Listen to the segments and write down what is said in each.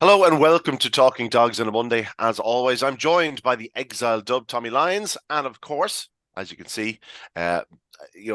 Hello and welcome to Talking Dogs on a Monday. As always, I'm joined by the exiled dub Tommy Lyons, and of course, as you can see, uh,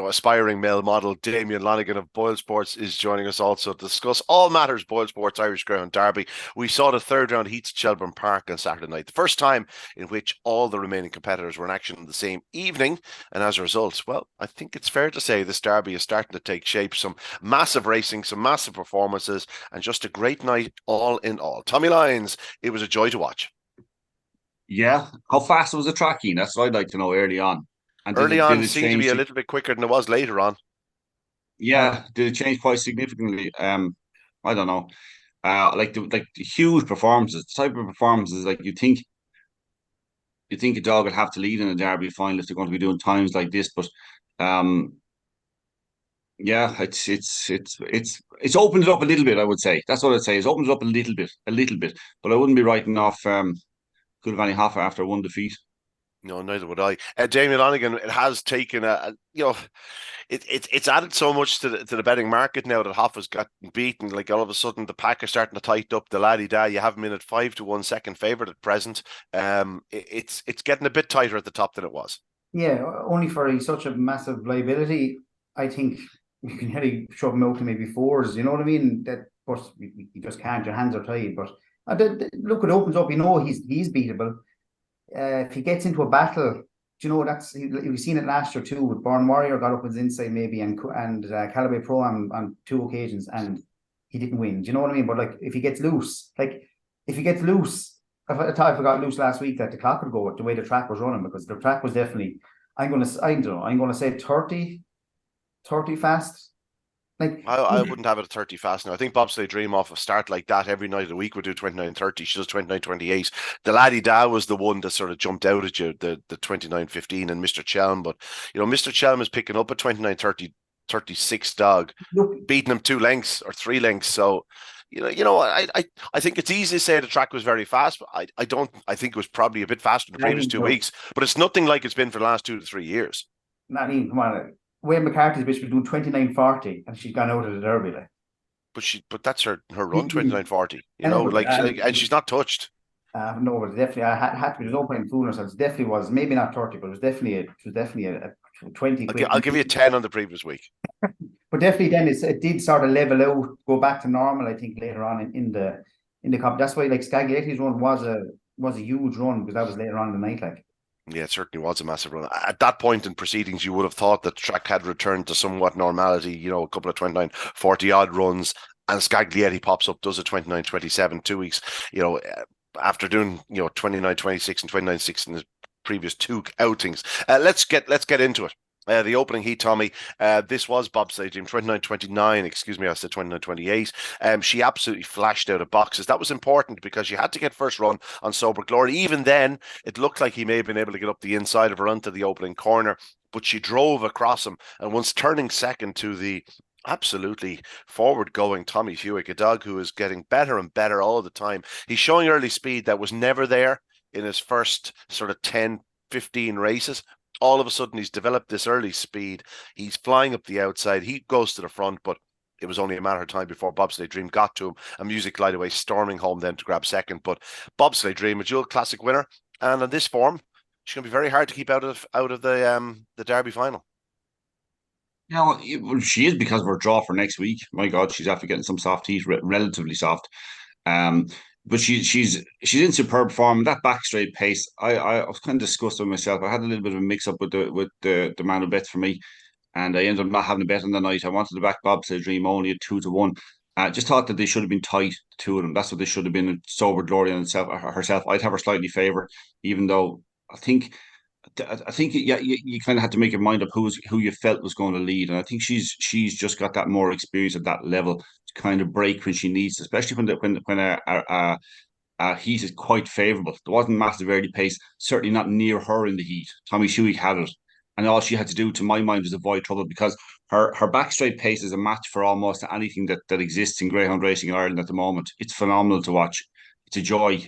aspiring male model Damien Lonergan of BoyleSports is joining us also to discuss all matters BoyleSports Irish Greyhound Derby. We saw the third round heats at Shelbourne Park on Saturday night, the first time in which all the remaining competitors were in action on the same evening, and as a result, well, I think it's fair to say this derby is starting to take shape. Some massive racing, some massive performances, and just a great night all in all. Tommy Lyons, it was a joy to watch. Yeah. How fast was the tracking? That's what I'd like to know early on. And did Early it did on it seemed to be change? a little bit quicker than it was later on. Yeah, did it change quite significantly? I don't know. Like the huge performances, the type of performances like you think a dog would have to lead in a derby final if they're going to be doing times like this. But um yeah, it's opened it up a little bit, I would say. That's what I'd say. It's opened it up a little bit. But I wouldn't be writing off Coolavanny Hoffa after one defeat. No, neither would I. Damien Lonergan, it has taken it's added so much to the betting market now that Hoffa's got beaten. Like all of a sudden, the pack are starting to tighten up. The laddie da, you have him in at 5-1 second favourite at present. It's getting a bit tighter at the top than it was. Yeah, only for such a massive liability, I think you can really shove him out to maybe fours. You know what I mean? That, of course, you just can't. Your hands are tied. But look, it opens up. You know, he's beatable. If he gets into a battle, do you know we've seen it last year too. With Born Warrior got up his inside maybe, and Callaway Pro on two occasions, and he didn't win. Do you know what I mean? But like, if he gets loose, I thought if I got loose last week that the clock would go with the way the track was running, because the track was definitely. I don't know. I'm gonna say 30 fast. Like, I wouldn't have it at 30 fast now. I think Bobsleigh Dream off a start like that every night of the week would do 29:30. She does 29:28. The Laddie Da was the one that sort of jumped out at you, the 29:15 and Mr. Chelm. But, Mr. Chelm is picking up a 29:30, 36 dog, look, beating him 2 lengths or 3 lengths. So, I think it's easy to say the track was very fast, but I don't, I think it was probably a bit faster in the not previous even 2 weeks, but it's nothing like it's been for the last 2 to 3 years. not even come on. Wayne McCarthy's bitch was doing 29:40 and she's gone out of the derby. Like, But that's her run, 29:40, I know, but and she's not touched. no, but definitely I had to be. There's no point in fooling ourselves. It definitely was maybe not 30, but it was definitely a 20 I'll, gi- quick. I'll give you a 10 on the previous week. But definitely then it did sort of level out, go back to normal. I think later on in the cup. That's why like Scaglietti's run was a huge run because that was later on in the night. Like, Yeah, it certainly was a massive run. At that point in proceedings, you would have thought that the track had returned to somewhat normality, a couple of 29:40 odd runs, and Scaglietti pops up, does a 29:27 2 weeks, after doing, 29:26 and 29:6 in his previous two outings. Let's get into it. The opening heat, Tommy. This was bobsleigh team 29:29. Excuse me, I said 29:28. She absolutely flashed out of boxes. That was important because she had to get first run on Sober Glory. Even then, it looked like he may have been able to get up the inside of her onto the opening corner, but she drove across him. And once turning second to the absolutely forward going Tommy Hewitt, a dog who is getting better and better all the time. He's showing early speed that was never there in his first sort of 10, 15 races. All of a sudden, he's developed this early speed. He's flying up the outside. He goes to the front, but it was only a matter of time before Bobsleigh Dream got to him, and Music Light Away storming home then to grab second. But Bobsleigh Dream, a dual classic winner, and on this form, she's going to be very hard to keep out of the Derby final. Well, she is because of her draw for next week. My God, she's after getting some soft heat, relatively soft. Um, but she's in superb form. That back straight pace, I was kind of disgusted with myself. I had a little bit of a mix up with the man who bets for me, and I ended up not having a bet on the night. I wanted to back Bob's Dream only at 2-1. I just thought that they should have been tight, the two of them. That's what they should have been. Sober Glory on itself, herself. I'd have her slightly favoured, even though I think I think yeah, you kind of had to make your mind up who you felt was going to lead, and I think she's just got that more experience at that level to kind of break when she needs, to, especially when a heat is quite favourable. There wasn't massive early pace, certainly not near her in the heat. Tommy Shuey had it, and all she had to do, to my mind, was avoid trouble because her back straight pace is a match for almost anything that exists in greyhound racing in Ireland at the moment. It's phenomenal to watch. It's a joy.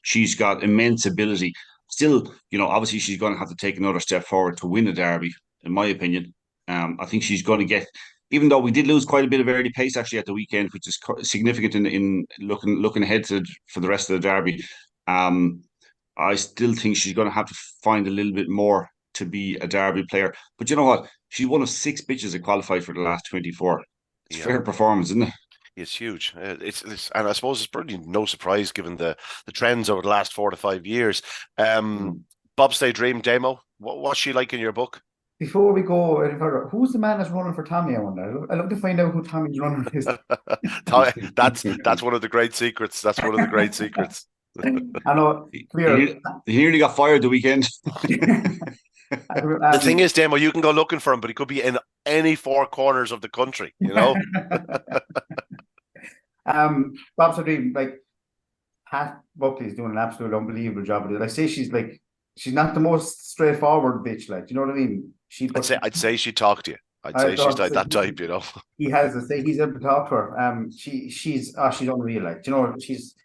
She's got immense ability. Still, obviously she's going to have to take another step forward to win a derby, in my opinion. I think she's going to get even though we did lose quite a bit of early pace actually at the weekend, which is significant in looking ahead for the rest of the Derby. I still think she's going to have to find a little bit more to be a Derby player. But you know what? She's one of 6 bitches that qualified for the last 24. It's Yeah. fair performance, isn't it? It's huge. And I suppose it's probably no surprise given the trends over the last 4 to 5 years. Bobsleigh Dream Demo, what's she like in your book? Before we go any further, who's the man that's running for Tommy? I wonder. I'd love to find out who Tommy's running is. That's one of the great secrets. That's one of the great secrets. I know. He nearly got fired the weekend. The thing is, Demo, you can go looking for him, but he could be in any 4 corners of the country, you know? Bob's dream, like Pat Buckley's doing an absolute unbelievable job with it. I say she's not the most straightforward bitch, like, you know what I mean? I'd say she'd talk to you. I'd say she's like that type, you know. He has to say he's able to talk to her. She's unreal, like, you know, she's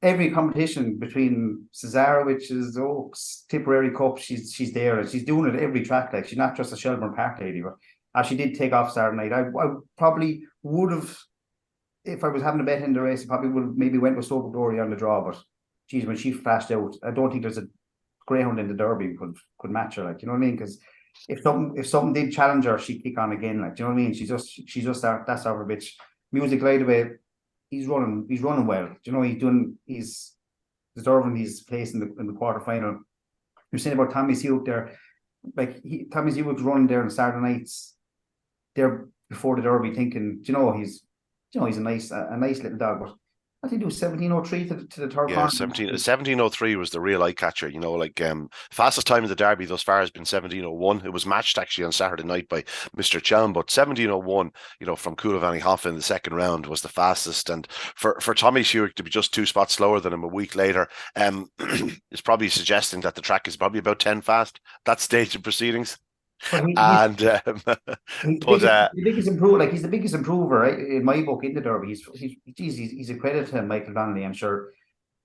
every competition between Cesarovich's Oaks, Tipperary Cup, she's there and she's doing it every track. Like, she's not just a Shelbourne Park lady, but she did take off Saturday night. I probably would have, if I was having a bet in the race, I probably would have maybe went with Sober Glory on the draw. But geez, when she flashed out, I don't think there's a greyhound in the Derby could match her. Like, you know what I mean? Because if something did challenge her, she'd kick on again. Like, do you know what I mean? She's just that sort of bitch. Music Light Away, he's running well. Do you know he's deserving his place in the quarterfinal. You're saying about Tommy Sewick there, like Tommy Sewick's running there on Saturday nights, there before the Derby, thinking, do you know, he's a nice little dog, but what did he do? 17:03 to the third corner. 17:03 was the real eye catcher. You know, like fastest time of the Derby thus far has been 17:01. It was matched actually on Saturday night by Mr. Chum, but 17:01, you know, from Coolavanny Hoffa in the second round was the fastest. And for Tommy Sewick to be just 2 spots slower than him a week later, is probably suggesting that the track is probably about 10 fast that stage of proceedings. He's the biggest improver. Like, he's the biggest improver, right, in my book, in the Derby. He's a credit to Michael Donnelly. I'm sure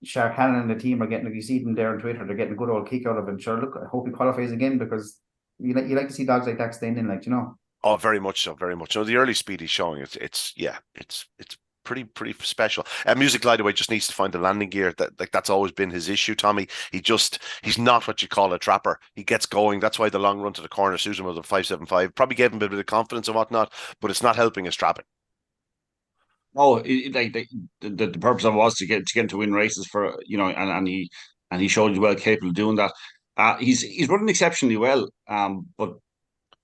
Shark Hannon and the team are getting. You see them there on Twitter. They're getting a good old kick out of him. Sure, look, I hope he qualifies again, because you like to see dogs like that staying in. Like, you know. Oh, very much so, very much so. The early speed he's showing, it's pretty special. Music Light Away just needs to find the landing gear. That's always been his issue, Tommy. He's not what you call a trapper. He gets going. That's why the long run to the corner suits him with a 5.75. Probably gave him a bit of confidence and whatnot, but it's not helping his trapping. Oh, the purpose of it was to get to win races for, you know, and he showed he's well capable of doing that. He's running exceptionally well. But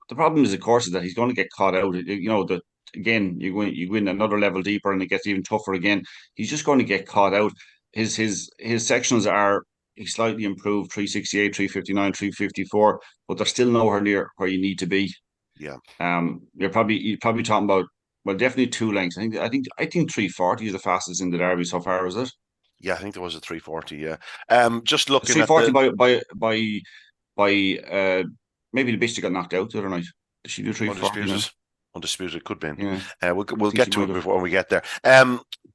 the problem is, of course, is that he's going to get caught out. You know, that again, you go in another level deeper and it gets even tougher again. He's just going to get caught out. His sections are slightly improved, 368, 359, 354, but they're still nowhere near where you need to be. Yeah. You're probably talking about, well, definitely 2 lengths. I think 340 is the fastest in the Derby so far, is it? Yeah, I think there was a 340. Yeah. Just looking 340 at by maybe the bitch that got knocked out the other night. Did she do 340? Undisputed could be. Yeah. We'll get to it before we get there.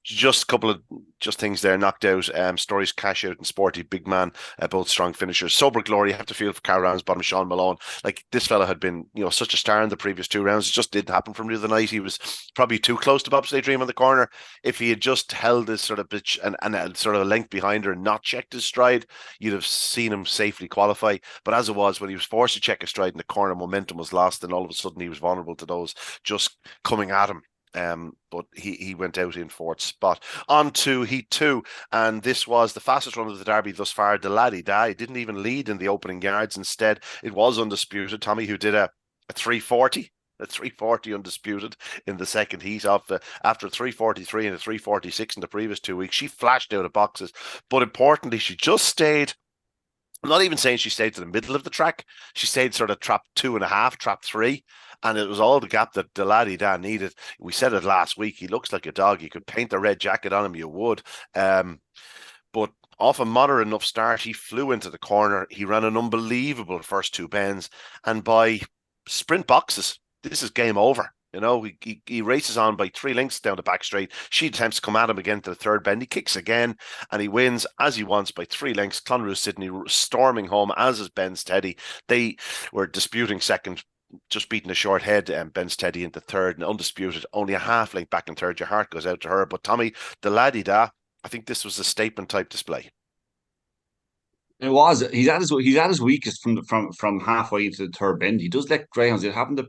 Just a couple of things there knocked out. Stories, Cash Out and Sporty, big man, both strong finishers. Sober Glory, you have to feel for Caravan's bottom, Sean Malone. Like, this fella had been, you know, such a star in the previous 2 rounds. It just didn't happen from the other night. He was probably too close to Bobsleigh Dream on the corner. If he had just held his sort of bitch and sort of a length behind her and not checked his stride, you'd have seen him safely qualify. But as it was, when he was forced to check his stride in the corner, momentum was lost, and all of a sudden he was vulnerable to those just coming at him. But he went out in 4th spot. On to Heat 2, and this was the fastest run of the Derby thus far. The laddie didn't even lead in the opening yards. Instead, it was Undisputed, Tommy, who did a 340. A 340 Undisputed in the second heat after 343 and a 346 in the previous 2 weeks. She flashed out of boxes, but importantly, she just stayed. I'm not even saying she stayed to the middle of the track. She stayed sort of trap 2.5, trap 3. And it was all the gap that the laddie Dan needed. We said it last week. He looks like a dog. You could paint the red jacket on him, you would. But off a moderate enough start, he flew into the corner. He ran an unbelievable first 2 bends. And by sprint boxes, this is game over. You know, he races on by 3 lengths down the back straight. She attempts to come at him again to the 3rd bend. He kicks again, and he wins as he wants by 3 lengths. Clonruth Sydney storming home, as is Ben Steady. They were disputing second just beating a short head, and Ben Steady into third, and Undisputed only a half length back in third. Your heart goes out to her. But Tommy, the laddie da, I think this was a statement type display. It was. He's at his weakest from halfway into the third bend. He does let greyhounds. It happened the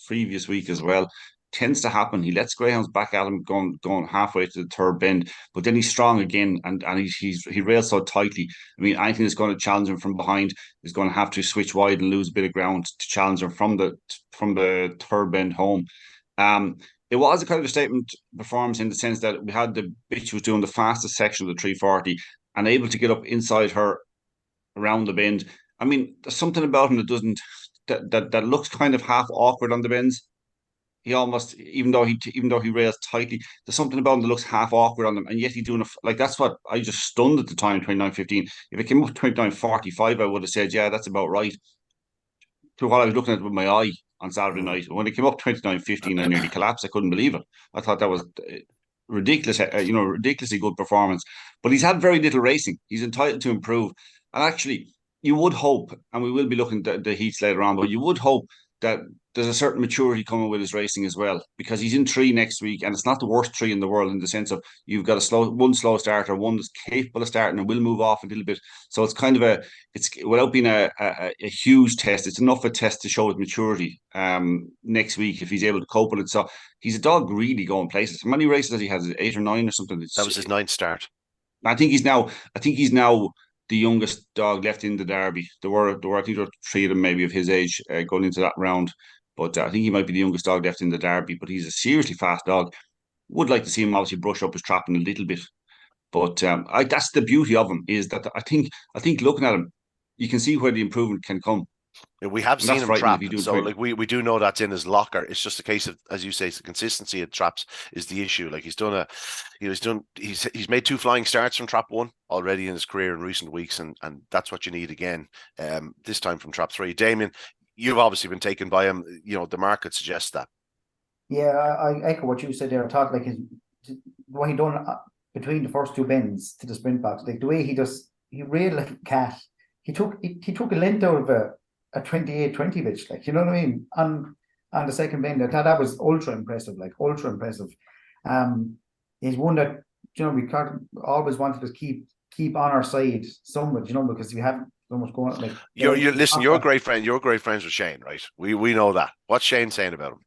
previous week as well. Tends to happen. He lets greyhounds back at him going halfway to the third bend, but then he's strong again, and he rails so tightly. I mean, anything that's going to challenge him from behind is going to have to switch wide and lose a bit of ground to challenge him from the third bend home. It was a kind of a statement performance in the sense that we had the bitch was doing the fastest section of the 340 and able to get up inside her around the bend. I mean, there's something about him that doesn't that looks kind of half awkward on the bends. He almost, even though he rails tightly, there's something about him that looks half awkward on them, and yet he's doing like that's what I just stunned at the time, 29:15. If it came up 29:45, I would have said, yeah, that's about right. To what I was looking at with my eye on Saturday night, when it came up 29:15, I nearly collapsed. I couldn't believe it. I thought that was ridiculous, ridiculously good performance. But he's had very little racing. He's entitled to improve. And actually, you would hope, and we will be looking at the heats later on, but you would hope that there's a certain maturity coming with his racing as well, because he's in three next week, and it's not the worst three in the world in the sense of you've got one slow starter, one that's capable of starting and will move off a little bit. So it's kind of it's without being a huge test, it's enough a test to show his maturity next week if he's able to cope with it. So he's a dog really going places. How many races has he had? 8 or 9 or something? That was his 9th start. I think he's now the youngest dog left in the Derby. There were I think there were 3 of them maybe of his age going into that round. But I think he might be the youngest dog left in the Derby. But he's a seriously fast dog. Would like to see him obviously brush up his trapping a little bit. But that's the beauty of him, is that I think looking at him, you can see where the improvement can come. We have And seen that's him trap, frightening if you do so it. like we do know that's in his locker. It's just a case of, as you say, the consistency of traps is the issue. Like he's made 2 flying starts from trap 1 already in his career in recent weeks, and that's what you need again. This time from trap 3. Damien, you've obviously been taken by him. You know, the market suggests that. Yeah, I echo what you said there. I thought like what he done between the first 2 bends to the sprint box, like the way he reeled like a cat. He took a length out of a 28-20 bitch, like, you know what I mean? On the second bend, I thought that was ultra impressive. He's one that, you know, we always wanted to keep on our side somewhat, you know, because we have so much going. Like, you're great friends with Shane, right? We know that. What's Shane saying about him?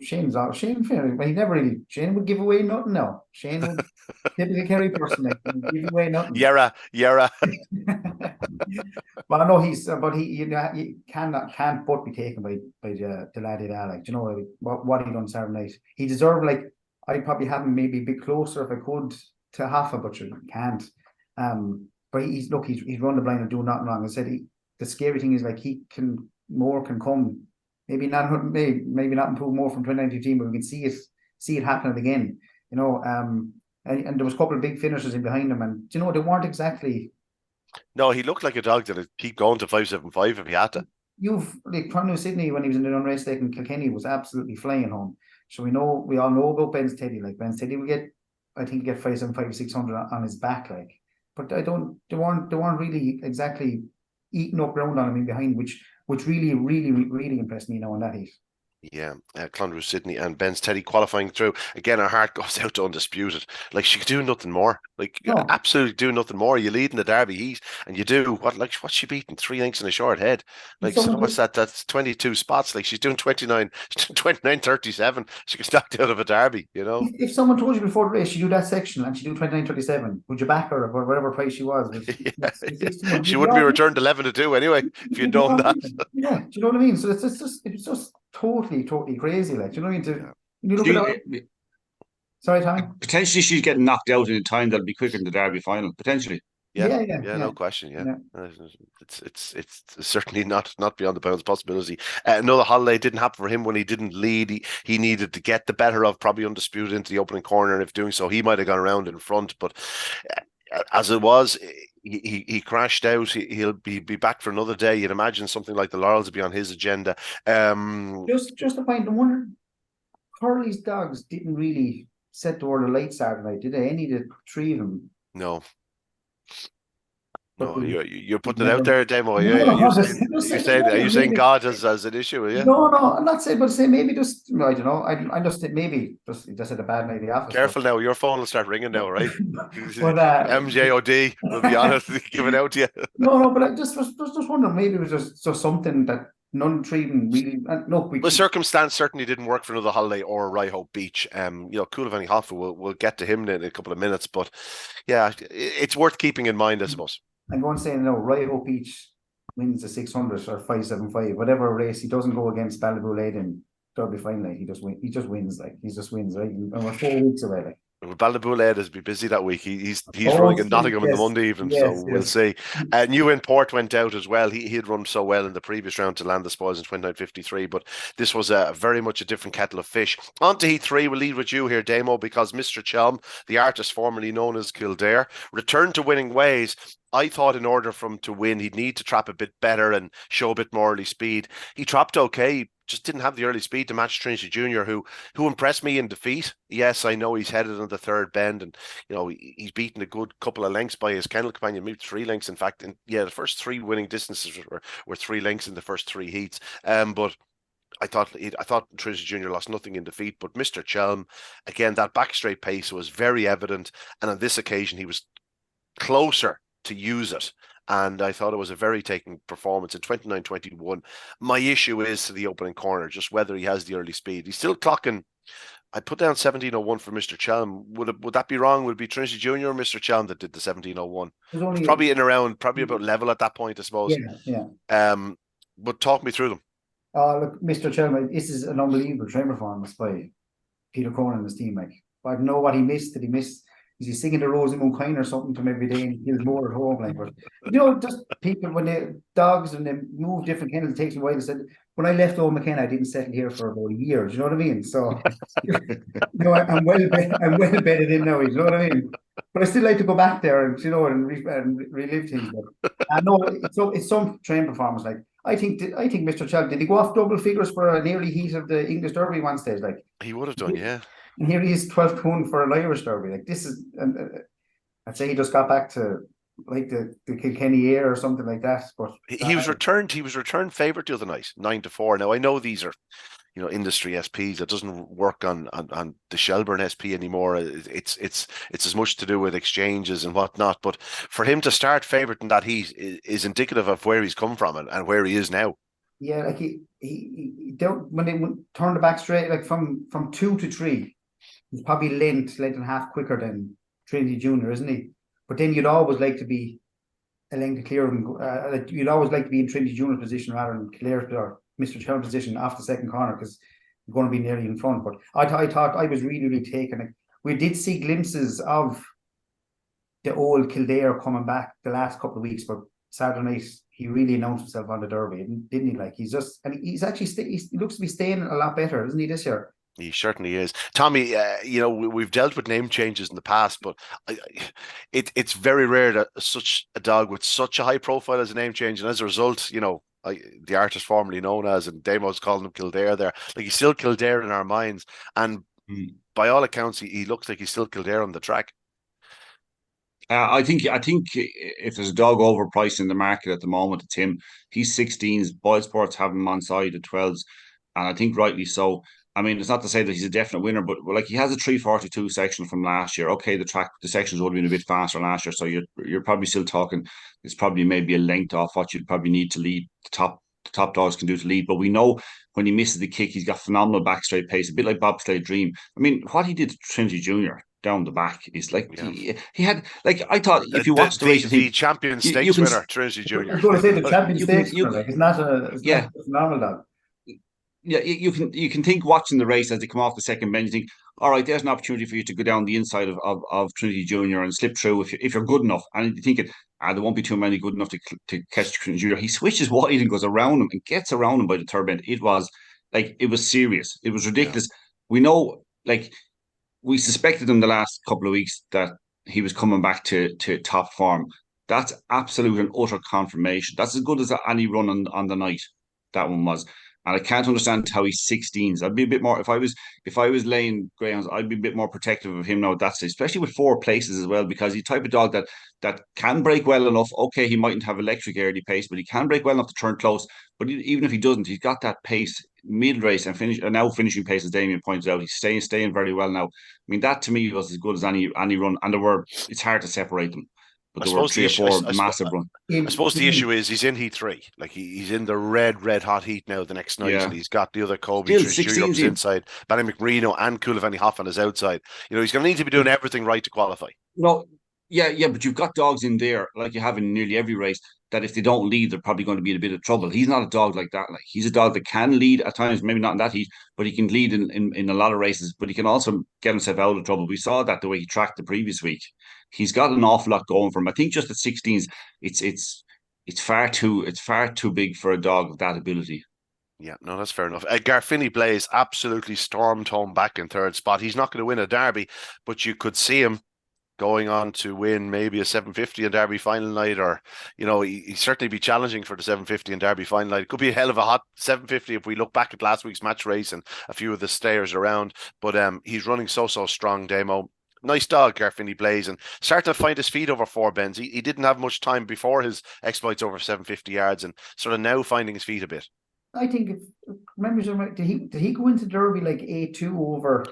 Shane he never really. Shane would give away nothing now. Shane would typically carry person, like, give away nothing. Yera. Well, I know he can't but be taken by the laddie there. Like, you know what he done Saturday night. He deserved, like, I'd probably have him maybe a bit closer if I could to Hoffa, but you can't. But he's run the blind and doing nothing wrong. I said the scary thing is, like, more can come. Maybe not improve more from 2019, but we can see it happening again. You know, and there was a couple of big finishers in behind him, and, you know, they weren't exactly. No, he looked like a dog that'd keep going to 5.75 if he had to. Like New Sydney, when he was in the unrace stake in Kilkenny, was absolutely flying home. So we all know about Ben Steady. Like, Ben Steady will get 5.75, 600 on his back, like. But they weren't really exactly eating up ground on him in behind, which really, really, really impressed me now in that heat. Yeah, Clonruth Sydney and Ben Steady qualifying through. Again, our heart goes out to Undisputed. Like, she could do nothing more. Like, No. absolutely do nothing more. You lead in the Derby heat, and you do what's she beating? 3 lengths in a short head. Like, so what's that? That's 22 spots. Like, she's doing 29:37. She gets knocked out of a Derby, you know. If someone told you before the race she do that section and she do 29:37, would you back her for whatever price she was? Yeah. She wouldn't be returned 11-2 anyway if you'd known that. Yeah, do you know what I mean? So it's just totally crazy. Like, do you know what I mean? You look at it. Sorry, Tommy. Potentially, she's getting knocked out in a time that'll be quicker than the Derby final. Potentially. Yeah, no question. Yeah. It's certainly not beyond the bounds of possibility. Another holiday didn't happen for him when he didn't lead. He needed to get the better of probably Undisputed into the opening corner, and if doing so, he might have gone around in front. But as it was, he crashed out. He'll be back for another day. You'd imagine something like the Laurels would be on his agenda. Just a point. I wonder, Curly's dogs didn't really set the world alight Saturday night, did they? Any of the 3 of them? No. But No, you're we've putting it out never. there, Demo. Yeah, No, you're no, saying are you saying maybe. God as an issue? Yeah. No, no, I'm not saying, but say maybe just I don't know. I just think maybe just had a bad night in the office, Careful now, your phone will start ringing now, right? but MJOD will be honest, give it out to you. no, no. But I just wondering, maybe it was just something that none treating really. Look, The circumstance certainly didn't work for another holiday or Ryhope Beach. Coolavanny Hoffa will get to him in a couple of minutes, but yeah, it's worth keeping in mind, I suppose. I'm going to say no. Ryhope Beach wins the 600 or 575, whatever race. He doesn't go against Ballyboo in Derby final. Like he just wins. Like he just wins, right? And we're 4 weeks away. Like. Ballyboo is be busy that week. He's Oh, running in Nottingham on the yes, Monday evening, so yes, we'll see. New in Port went out as well. He had run so well in the previous round to land the spoils in 29.53, but this was very much a different kettle of fish. On to Heat 3, we'll lead with you here, Damo, because Mr. Chum, the artist formerly known as Kildare, returned to winning ways. I thought in order for him to win, he'd need to trap a bit better and show a bit more early speed. He trapped okay, just didn't have the early speed to match Trinity Junior, who impressed me in defeat. Yes, I know he's headed on the third bend, and he's beaten a good couple of lengths by his kennel companion, maybe 3 lengths. In fact, the first 3 winning distances were 3 lengths in the first 3 heats. But I thought Trinity Junior lost nothing in defeat, but Mr. Chelm, again, that back straight pace was very evident, and on this occasion he was closer to use it. And I thought it was a very taking performance in 29.21. My issue is to the opening corner, just whether he has the early speed. He's still clocking. I put down 17.01 for Mr. Chelm. Would that be wrong? Would it be Trinity Junior or Mr. Chelm that did the 17.01? It's probably probably about level at that point, I suppose. Yeah. But talk me through them. Look, Mr. Chelm, this is an unbelievable train performance by Peter Cronin and his team. Like, I don't know what he missed. Did he miss? Is he singing the Rosamund Kine or something to him every day and he's more at home? Like, but just people when they dogs and they move different kennels, it takes a while. They said when I left Old McKenna, I didn't settle here for about a year. Do you know what I mean? So I'm well bedded in now. You know what I mean? But I still like to go back there and and relive things. But I know it's some train performance. Like I think Mr. Chubb, did he go off double figures for an early heat of the English Derby one stage? Like he would have done, yeah. And here he is 12th one for an Irish Derby. Like this is, I'd say he just got back to like the Kilkenny air or something like that. But he was returned. He was returned favourite the other night, 9-4. Now I know these are, industry SPs. It doesn't work on the Shelbourne SP anymore. It's as much to do with exchanges and whatnot. But for him to start favourite in that heat is indicative of where he's come from and where he is now. Yeah, like he don't when they turned the back straight, like from 2 to 3. He's probably length and a half quicker than Trinity Junior, isn't he? But then you'd always like to be a length clear of him. You'd always like to be in Trinity Junior's position rather than Claire's or Mr. Chelm's position off the second corner because you're going to be nearly in front. But I thought I was really taken it. We did see glimpses of the old Kildare coming back the last couple of weeks, but Saturday night he really announced himself on the Derby, didn't he? Like he's actually he looks to be staying a lot better, isn't he, this year? He certainly is. Tommy, we've dealt with name changes in the past, but it's very rare that such a dog with such a high profile as a name change, and as a result, the artist formerly known as, and Damo's calling him Kildare there, like he's still Kildare in our minds, and by all accounts, he looks like he's still Kildare on the track. I think if there's a dog overpriced in the market at the moment, it's him. He's 16s. BoyleSports have him on side at 12s, and I think rightly so. I mean, it's not to say that he's a definite winner, but like he has a 342 section from last year. Okay, the sections would have been a bit faster last year, so you're probably still talking. It's probably maybe a length off what you'd probably need to lead. The top dogs can do to lead, but we know when he misses the kick, he's got phenomenal back straight pace, a bit like Bobsleigh Dream. I mean, what he did to Trinity Junior down the back is like he had like I thought if you watch the race, the champion stakes winner Trinity Junior. I was going to say the champion stakes winner. Like it's not a phenomenal dog. Yeah, you can think watching the race as they come off the second bend, you think, all right, there's an opportunity for you to go down the inside of Trinity Junior and slip through if you're good enough. And you're thinking, there won't be too many good enough to catch Trinity Junior. He switches wide and goes around him and gets around him by the third bend. It was serious. It was ridiculous. Yeah. We know, like, we suspected him the last couple of weeks that he was coming back to top form. That's absolute and utter confirmation. That's as good as any run on the night. That one was. And I can't understand how he's 16s. I'd be a bit more if I was laying greyhounds, I'd be a bit more protective of him now at that stage, especially with 4 places as well, because he's the type of dog that can break well enough. Okay, he mightn't have electric early pace, but he can break well enough to turn close. But even if he doesn't, he's got that pace mid race and now finishing pace, as Damien points out. He's staying very well now. I mean, that to me was as good as any run, and it's hard to separate them. But I there were suppose the three or issue. four massive runs. I suppose the issue is he's in Heat 3. Like he's in the red hot heat now the next night, and Yeah. he's got the other Kobe Still Jury up 16s his inside, Barry McMarino and Coolavanny Hoffa on his outside. He's going to need to be doing everything right to qualify. No, yeah, but you've got dogs in there, like you have in nearly every race, that if they don't lead, they're probably going to be in a bit of trouble. He's not a dog like that. Like he's a dog that can lead at times, maybe not in that heat, but he can lead in a lot of races, but he can also get himself out of trouble. We saw that the way he tracked the previous week. He's got an awful lot going for him. I think just at 16s, it's far too big for a dog of that ability. Yeah, no, that's fair enough. Garfini Blaze absolutely stormed home back in third spot. He's not going to win a Derby, but you could see him going on to win maybe a 750 in Derby final night, or he'd certainly be challenging for the 750 in Derby final night. It could be a hell of a hot 750 if we look back at last week's match race and a few of the stayers around. But he's running so strong, Damo. Nice dog, Garfini Blaze, and starting to find his feet over 4 bends. He didn't have much time before his exploits over 750 yards, and sort of now finding his feet a bit. I think if memories are right, did he go into Derby like A2 over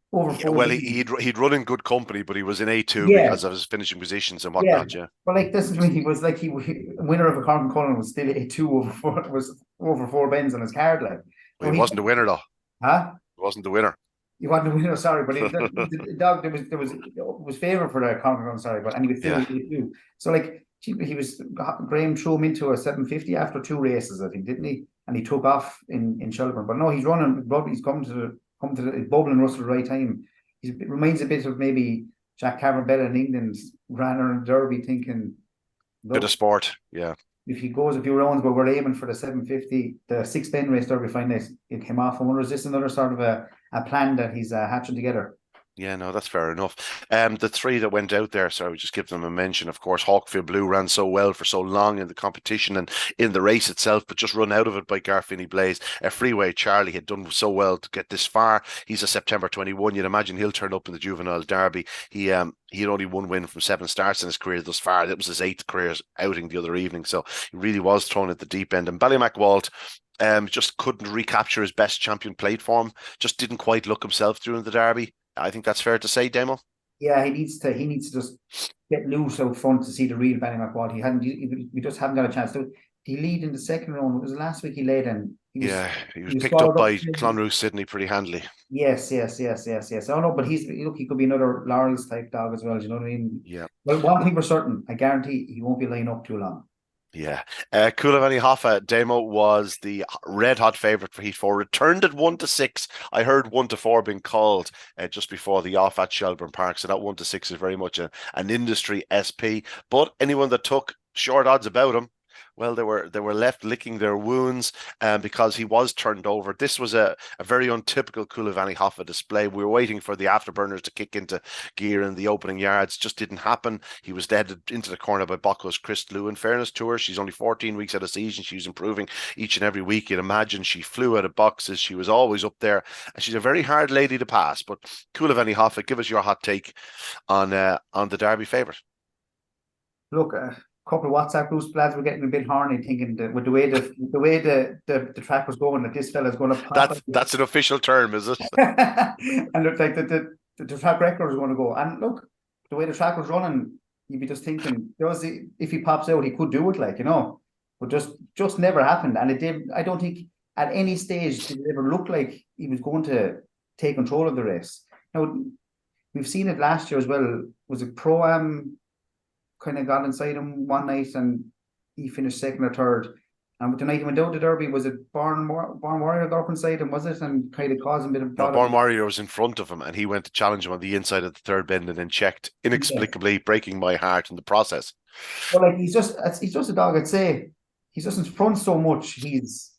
4? Well, he'd run in good company, but he was in A2 because of his finishing positions and whatnot. Yeah. But like this is when he was like he winner of a Cork Cullen was still A2 over 4 bends on his card. Like well, he wasn't the winner though. Huh? He wasn't the winner. He wasn't the winner. Sorry, but the dog there was favourite for the Cork Cullen. Sorry, but and he was still A2. So like he was Graham threw him into a 750 after 2 races, I think, didn't he? And he took off in Shelbourne. But no, he's running. He's come to the bubbling Russell at the right time. He reminds a bit of maybe Jack Cameron in England ran around Derby thinking bit of sport, yeah. If he goes a few rounds, but we're aiming for the 750, the 6 bend race Derby final, it came off. I wonder, is this another sort of a plan that he's hatching together? Yeah, no, that's fair enough. The 3 that went out there, so I would just give them a mention. Of course, Hawkfield Blue ran so well for so long in the competition and in the race itself, but just run out of it by Garfini Blaze. Freeway Charlie had done so well to get this far. He's a September 21. You'd imagine he'll turn up in the Juvenile Derby. He had only 1 win from 7 starts in his career thus far. That was his 8th career outing the other evening, so he really was thrown at the deep end. And Ballymacwalt just couldn't recapture his best champion plate form. Just didn't quite look himself during the Derby. I think that's fair to say, Demo. Yeah, he needs to just get loose out front to see the real Ballymacwalt. We just haven't got a chance. So he lead in the second round. It was last week he led, and he was picked up by Clonruth Sydney pretty handily. Yes. Oh no, but he could be another Laurel's type dog as well. Do you know what I mean? Yeah. Well, one thing for certain, I guarantee he won't be laying up too long. Yeah. Coolavanny Hoffa, Damo was the red hot favourite for Heat 4. Returned at 1-6. I heard 1-4 being called just before the off at Shelbourne Park. So that 1-6 is very much an industry SP. But anyone that took short odds about him, well, they were left licking their wounds because he was turned over. This was a very untypical Coolavanny Hoffa display. We were waiting for the afterburners to kick into gear in the opening yards. Just didn't happen. He was dead into the corner by Boco's Chris Lou. In fairness to her, she's only 14 weeks out of season. She was improving each and every week. You'd imagine she flew out of boxes. She was always up there. And she's a very hard lady to pass. But Coolavanny Hoffa, give us your hot take on the Derby favourite. Look, couple of WhatsApp groups, lads were getting a bit horny, thinking that with the way the track was going, that this fella's going to pop. That's an official term, is it? And looked like the track record was going to go. And look, the way the track was running, you'd be just thinking, if he pops out, he could do it, but just never happened. And it did. I don't think at any stage did it ever look like he was going to take control of the race. Now, we've seen it last year as well. Was it Pro-Am? Kind of got inside him one night and he finished second or third. And the night he went down to Derby, was it Born Warrior got up inside him, was it? And kind of caused him a bit of no, Born Warrior was in front of him and he went to challenge him on the inside of the third bend and then checked, inexplicably breaking my heart in the process. Well, he's just a dog, I'd say. He's just in front so much. He's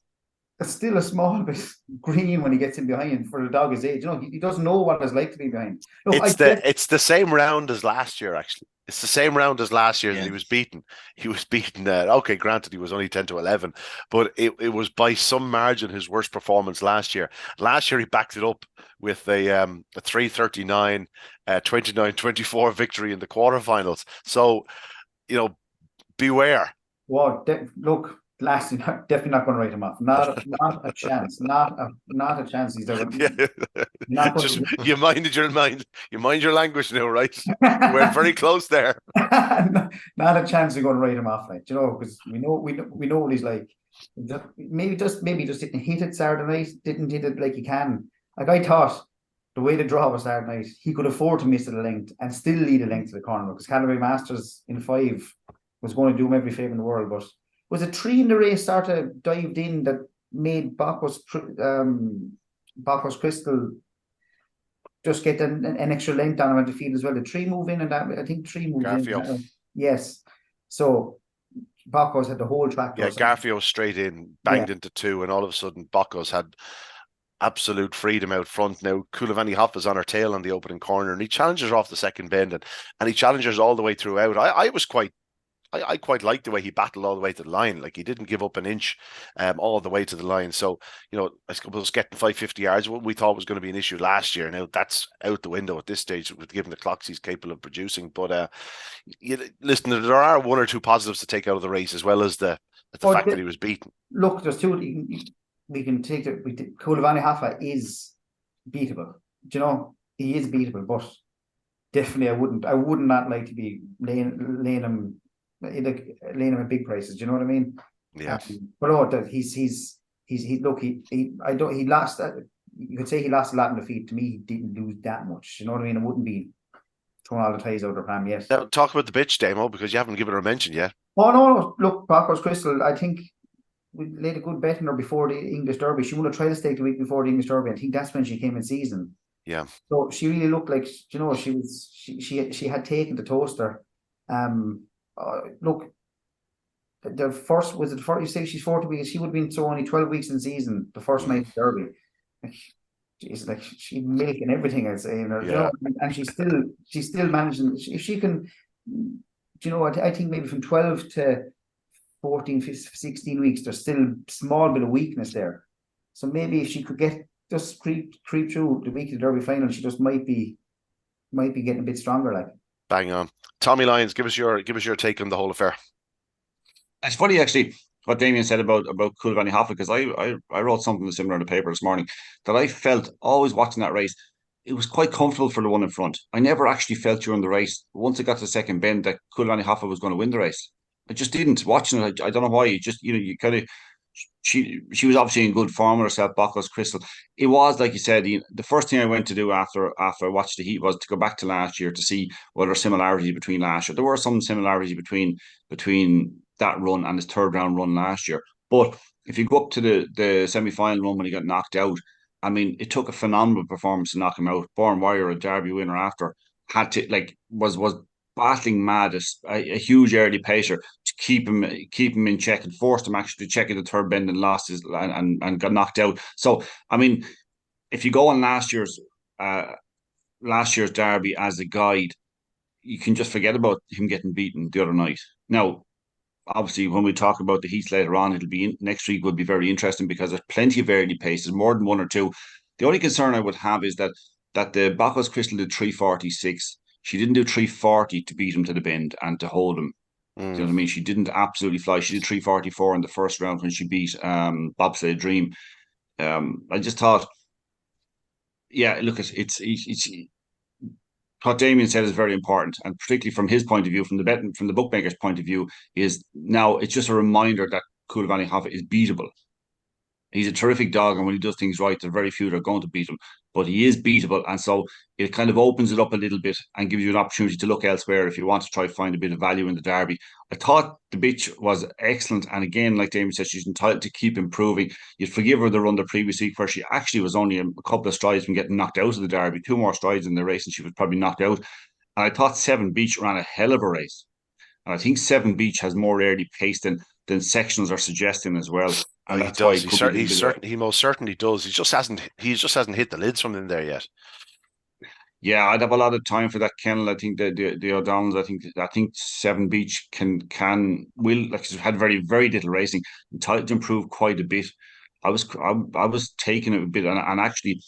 it's still a small bit green when he gets in behind for the dog his age. You know, he doesn't know what it's like to be behind. Look, it's the same round as last year, actually. It's the same round as last year that he was beaten. He was beaten. Okay, granted, he was only 10-11, but it was by some margin his worst performance last year. Last year, he backed it up with a 3:39, 29-24 victory in the quarterfinals. So, beware. Well, look, last definitely not going to write him off. Not a chance. Not a chance. He's ever. Not just you mind your language now, right? You went very close there. Not a chance of going to write him off, like, because we know what he's like. Maybe just didn't hit it Saturday night. Didn't hit it like he can. Like, I thought the way the draw was Saturday night, he could afford to miss it a length and still lead a length to the corner, because Calgary Masters in 5 was going to do him every favour in the world. But was it 3 in the race sort of dived in that made Bacchus Crystal just get an extra length on him at the field as well? The 3 move in, and that, I think 3 moves in. Yes. So Bacchus had the whole track. Yeah, Garfio straight in, banged into 2, and all of a sudden Bacchus had absolute freedom out front. Now Coolavanny Hoffa is on her tail on the opening corner, and he challenges her off the second bend, and he challenges all the way throughout. I quite liked the way he battled all the way to the line. Like, he didn't give up an inch all the way to the line. So, I suppose getting 550 yards, what we thought was going to be an issue last year. Now that's out the window at this stage, given the clocks he's capable of producing. But listen, there are 1 or 2 positives to take out of the race, as well as the fact that he was beaten. Look, there's 2. We can take it. Coolavanny Hoffa is beatable. He is beatable, but definitely I would not like to be laying him at big prices. Do you know what I mean? Yeah. But he lost. You could say he lost a lot in defeat. To me, he didn't lose that much. You know what I mean? It wouldn't be throwing all the ties out of Pam yet. Now, talk about the bitch demo, because you haven't given her a mention yet. Oh no! Look, Bacchus Crystal, I think we laid a good bet in her before the English Derby. She would have tried to stake the week before the English Derby. I think that's when she came in season. Yeah. So she really looked like, she had taken the toaster. Look, the first, was it the first, you say she's 40 weeks, she would have been so only 12 weeks in season, the first night of Derby. She's like, she's milking everything, I'd say, and she's still managing. If she can, I think maybe from 12 to 14, 15, 16 weeks, there's still a small bit of weakness there. So maybe if she could just creep through the week of the Derby final, she just might be getting a bit stronger, like. Bang on. Tommy Lyons, give us your take on the whole affair. It's funny, actually, what Damien said about Coolavanny Hoffa, because I wrote something similar in the paper this morning, that I felt always watching that race, it was quite comfortable for the one in front. I never actually felt during the race, once it got to the second bend, that Coolavanny Hoffa was going to win the race. I just didn't. Watching it, I don't know why. You kind of, she was obviously in good form with herself, Bacchus Crystal. It was, like you said, the first thing I went to do after I watched the heat was to go back to last year to see what are similarities between last year. There were some similarities between that run and his third round run last year. But if you go up to the semi-final run when he got knocked out, I mean, it took a phenomenal performance to knock him out. Born Warrior, a Derby winner after, had to, was battling mad, a huge early pacer to keep him in check, and forced him actually to check in the third bend and lost his and got knocked out. So, I mean, if you go on last year's Derby as a guide, you can just forget about him getting beaten the other night. Now, obviously, when we talk about the heats later on, next week will be very interesting, because there's plenty of early paces, more than 1 or 2. The only concern I would have is that the Bacchus Crystal did 3:46. She didn't do 3:40 to beat him to the bend and to hold him. Do you know what I mean? She didn't absolutely fly. She did 3:44 in the first round when she beat Bobsleigh Dream. I just thought, yeah, look, it's what Damien said is very important, and particularly from his point of view, from the bookmaker's point of view, is now it's just a reminder that Coolavanny Hoffa is beatable. He's a terrific dog, and when he does things right, there are very few that are going to beat him, but he is beatable, and so it kind of opens it up a little bit and gives you an opportunity to look elsewhere if you want to try to find a bit of value in the Derby. I thought the bitch was excellent, and again, like Damien said, she's entitled to keep improving. You'd forgive her the run the previous week where she actually was only a couple of strides from getting knocked out of the Derby, 2 more strides in the race, and she was probably knocked out. And I thought Seven Beach ran a hell of a race. And I think Seven Beach has more early pace than sectionals are suggesting as well. and He that's why does. it could be a little bit. He most certainly does. He just hasn't hit the lids from in there yet. Yeah, I'd have a lot of time for that kennel. I think the O'Donnells. I think Seven Beach can will like it's had very little racing. Entitled to improve quite a bit. I was taking it a bit, and actually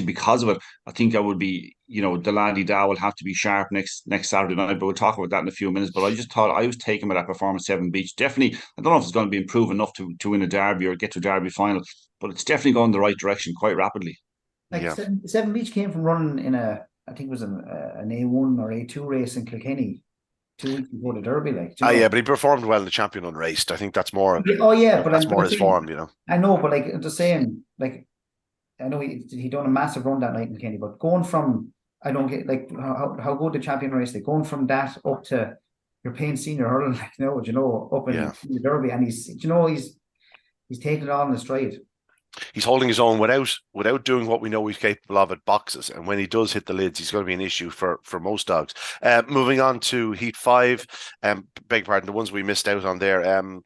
because of it, I think I would be, the laddie da will have to be sharp next Saturday night. But we'll talk about that in a few minutes. But I just thought I was taking with that performance. Seven Beach definitely. I don't know if it's going to be improved enough to win a derby or get to a derby final, but it's definitely going the right direction quite rapidly. Like Yeah. Seven Beach came from running in I think it was an A1 or A2 race in Kilkenny 2 weeks before the Derby. Like, do you Yeah, know? but he performed well in the champion unraced. I think that's more. Oh yeah, That's more I'm his saying, form. I know, but like I'm just saying, like I know he done a massive run that night in Kilkenny, but going from I don't get like how good the champion race, like going from that up to you're paying senior hurling, like up in Yeah. the Derby, and he's taken it on in stride. He's holding his own without doing what we know he's capable of at boxes. And when he does hit the lids, he's going to be an issue for most dogs. Moving on to Heat 5, beg pardon, the ones we missed out on there.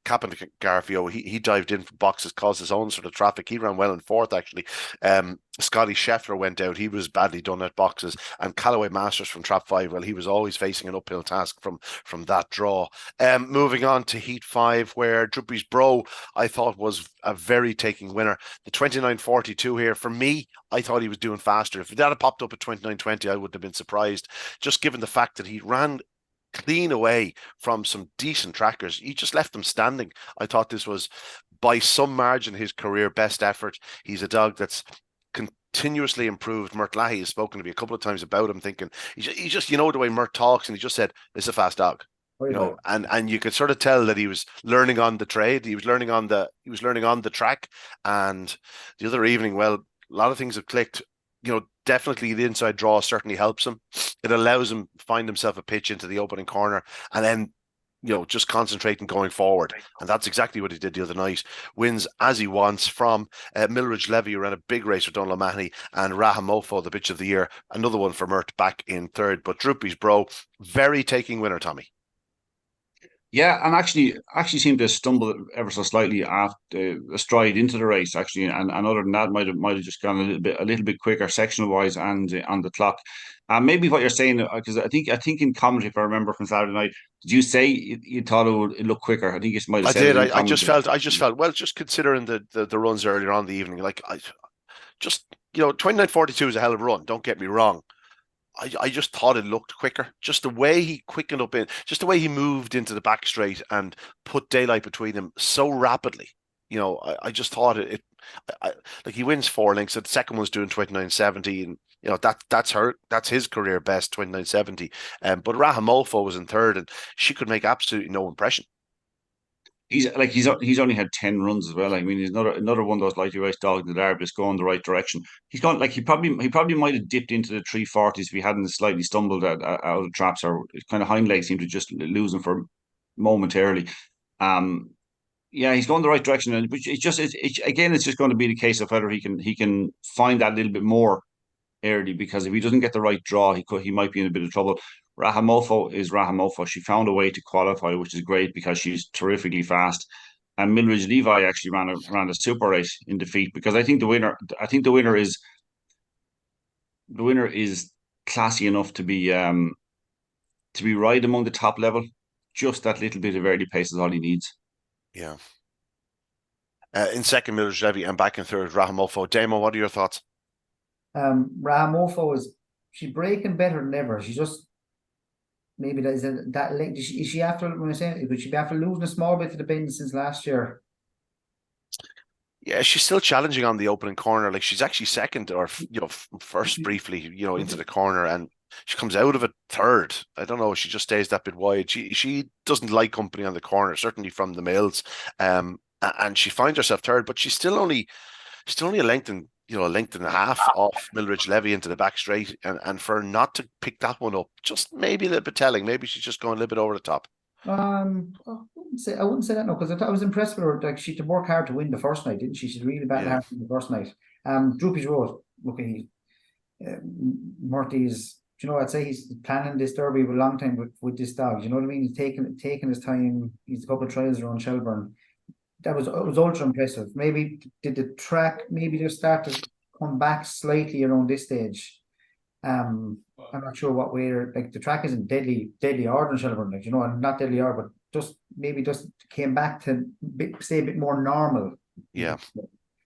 Captain Garfio, he dived in for boxes, caused his own sort of traffic. He ran well in fourth, actually. Scotty Scheffler went out. He was badly done at boxes. And Callaway Masters from Trap 5, well, he was always facing an uphill task from that draw. Moving on to Heat 5, where Droopys Bro, I thought, was a very taking winner. The 29.42 here, for me, I thought he was doing faster. If that had popped up at 29.20, I wouldn't have been surprised, just given the fact that he ran clean away from some decent trackers. He just left them standing. I thought this was, by some margin, his career best effort. He's a dog that's continuously improved. Mert Lahey has spoken to me a couple of times about him, thinking he just the way Mert talks, and he just said, "It's a fast dog." And you could sort of tell that he was learning on the trade. He was learning on the track. And the other evening, well, a lot of things have clicked. Definitely the inside draw certainly helps him. It allows him to find himself a pitch into the opening corner, and then just concentrating going forward. And that's exactly what he did the other night. Wins as he wants from Milridge Levy, who ran a big race for Donald O'Mahony, and Rahamofo, the bitch of the year, another one for Mert, back in third. But Droopys Bro, very taking winner, Tommy. Yeah, and actually seemed to stumble ever so slightly after a stride into the race, actually, and other than that, might have just gone a little bit quicker sectional wise and on the clock. Maybe what you're saying, because I think in commentary, if I remember from Saturday night, did you say you thought it would look quicker? I think you might have I said did. it in I just commentary. felt well, just considering the runs earlier on in the evening. Like, I just 29.42 is a hell of a run. Don't get me wrong. I just thought it looked quicker. Just the way he quickened up just the way he moved into the back straight and put daylight between them so rapidly. I just thought like he wins 4 lengths. The second one's doing 29.70, and that's his career best, 29.70. But Rahamolfo was in third, and she could make absolutely no impression. He's only had 10 runs as well. I mean, he's another one of those lightly raced dogs in the Derby that's going the right direction. He's gone like he probably might have dipped into the 340s if he hadn't slightly stumbled out of traps, or his kind of hind legs seemed to just lose him for momentarily. Um, yeah, he's going the right direction, and again, it's just going to be the case of whether he can find that little bit more early, because if he doesn't get the right draw, he might be in a bit of trouble. Rahamofo is Rahamofo. She found a way to qualify, which is great because she's terrifically fast. And Milridge Levi actually ran a super race in defeat, because I think the winner is classy enough to be right among the top level. Just that little bit of early pace is all he needs. Yeah. In second, Miller's Levy, and back in third, Rahamofo. Damo, what are your thoughts? Rahamofo she's breaking better than ever. She just maybe that late. Is she after when I say would she be after losing a small bit to the bend since last year? Yeah, she's still challenging on the opening corner. Like, she's actually second or first briefly, into the corner, and she comes out of it third. I don't know. She just stays that bit wide. She doesn't like company on the corner, certainly from the males. And she finds herself third, but she's still only a length and a half off Milridge Levy into the back straight, and for not to pick that one up, just maybe a little bit telling. Maybe she's just going a little bit over the top. I wouldn't say that, no, because I was impressed with her. Like, she had to work hard to win the first night, didn't she? She's really battled hard in the first night. Droopy's Road, look, Murty's. I'd say he's planning this derby with a long time with this dog. You know what I mean? He's taking his time. He's a couple of trials around Shelbourne. That was ultra impressive. Maybe did the track maybe just start to come back slightly around this stage. I'm not sure what way. Like the track isn't deadly hard in Shelbourne, like not deadly hard, but just came back to stay a bit more normal. Yeah.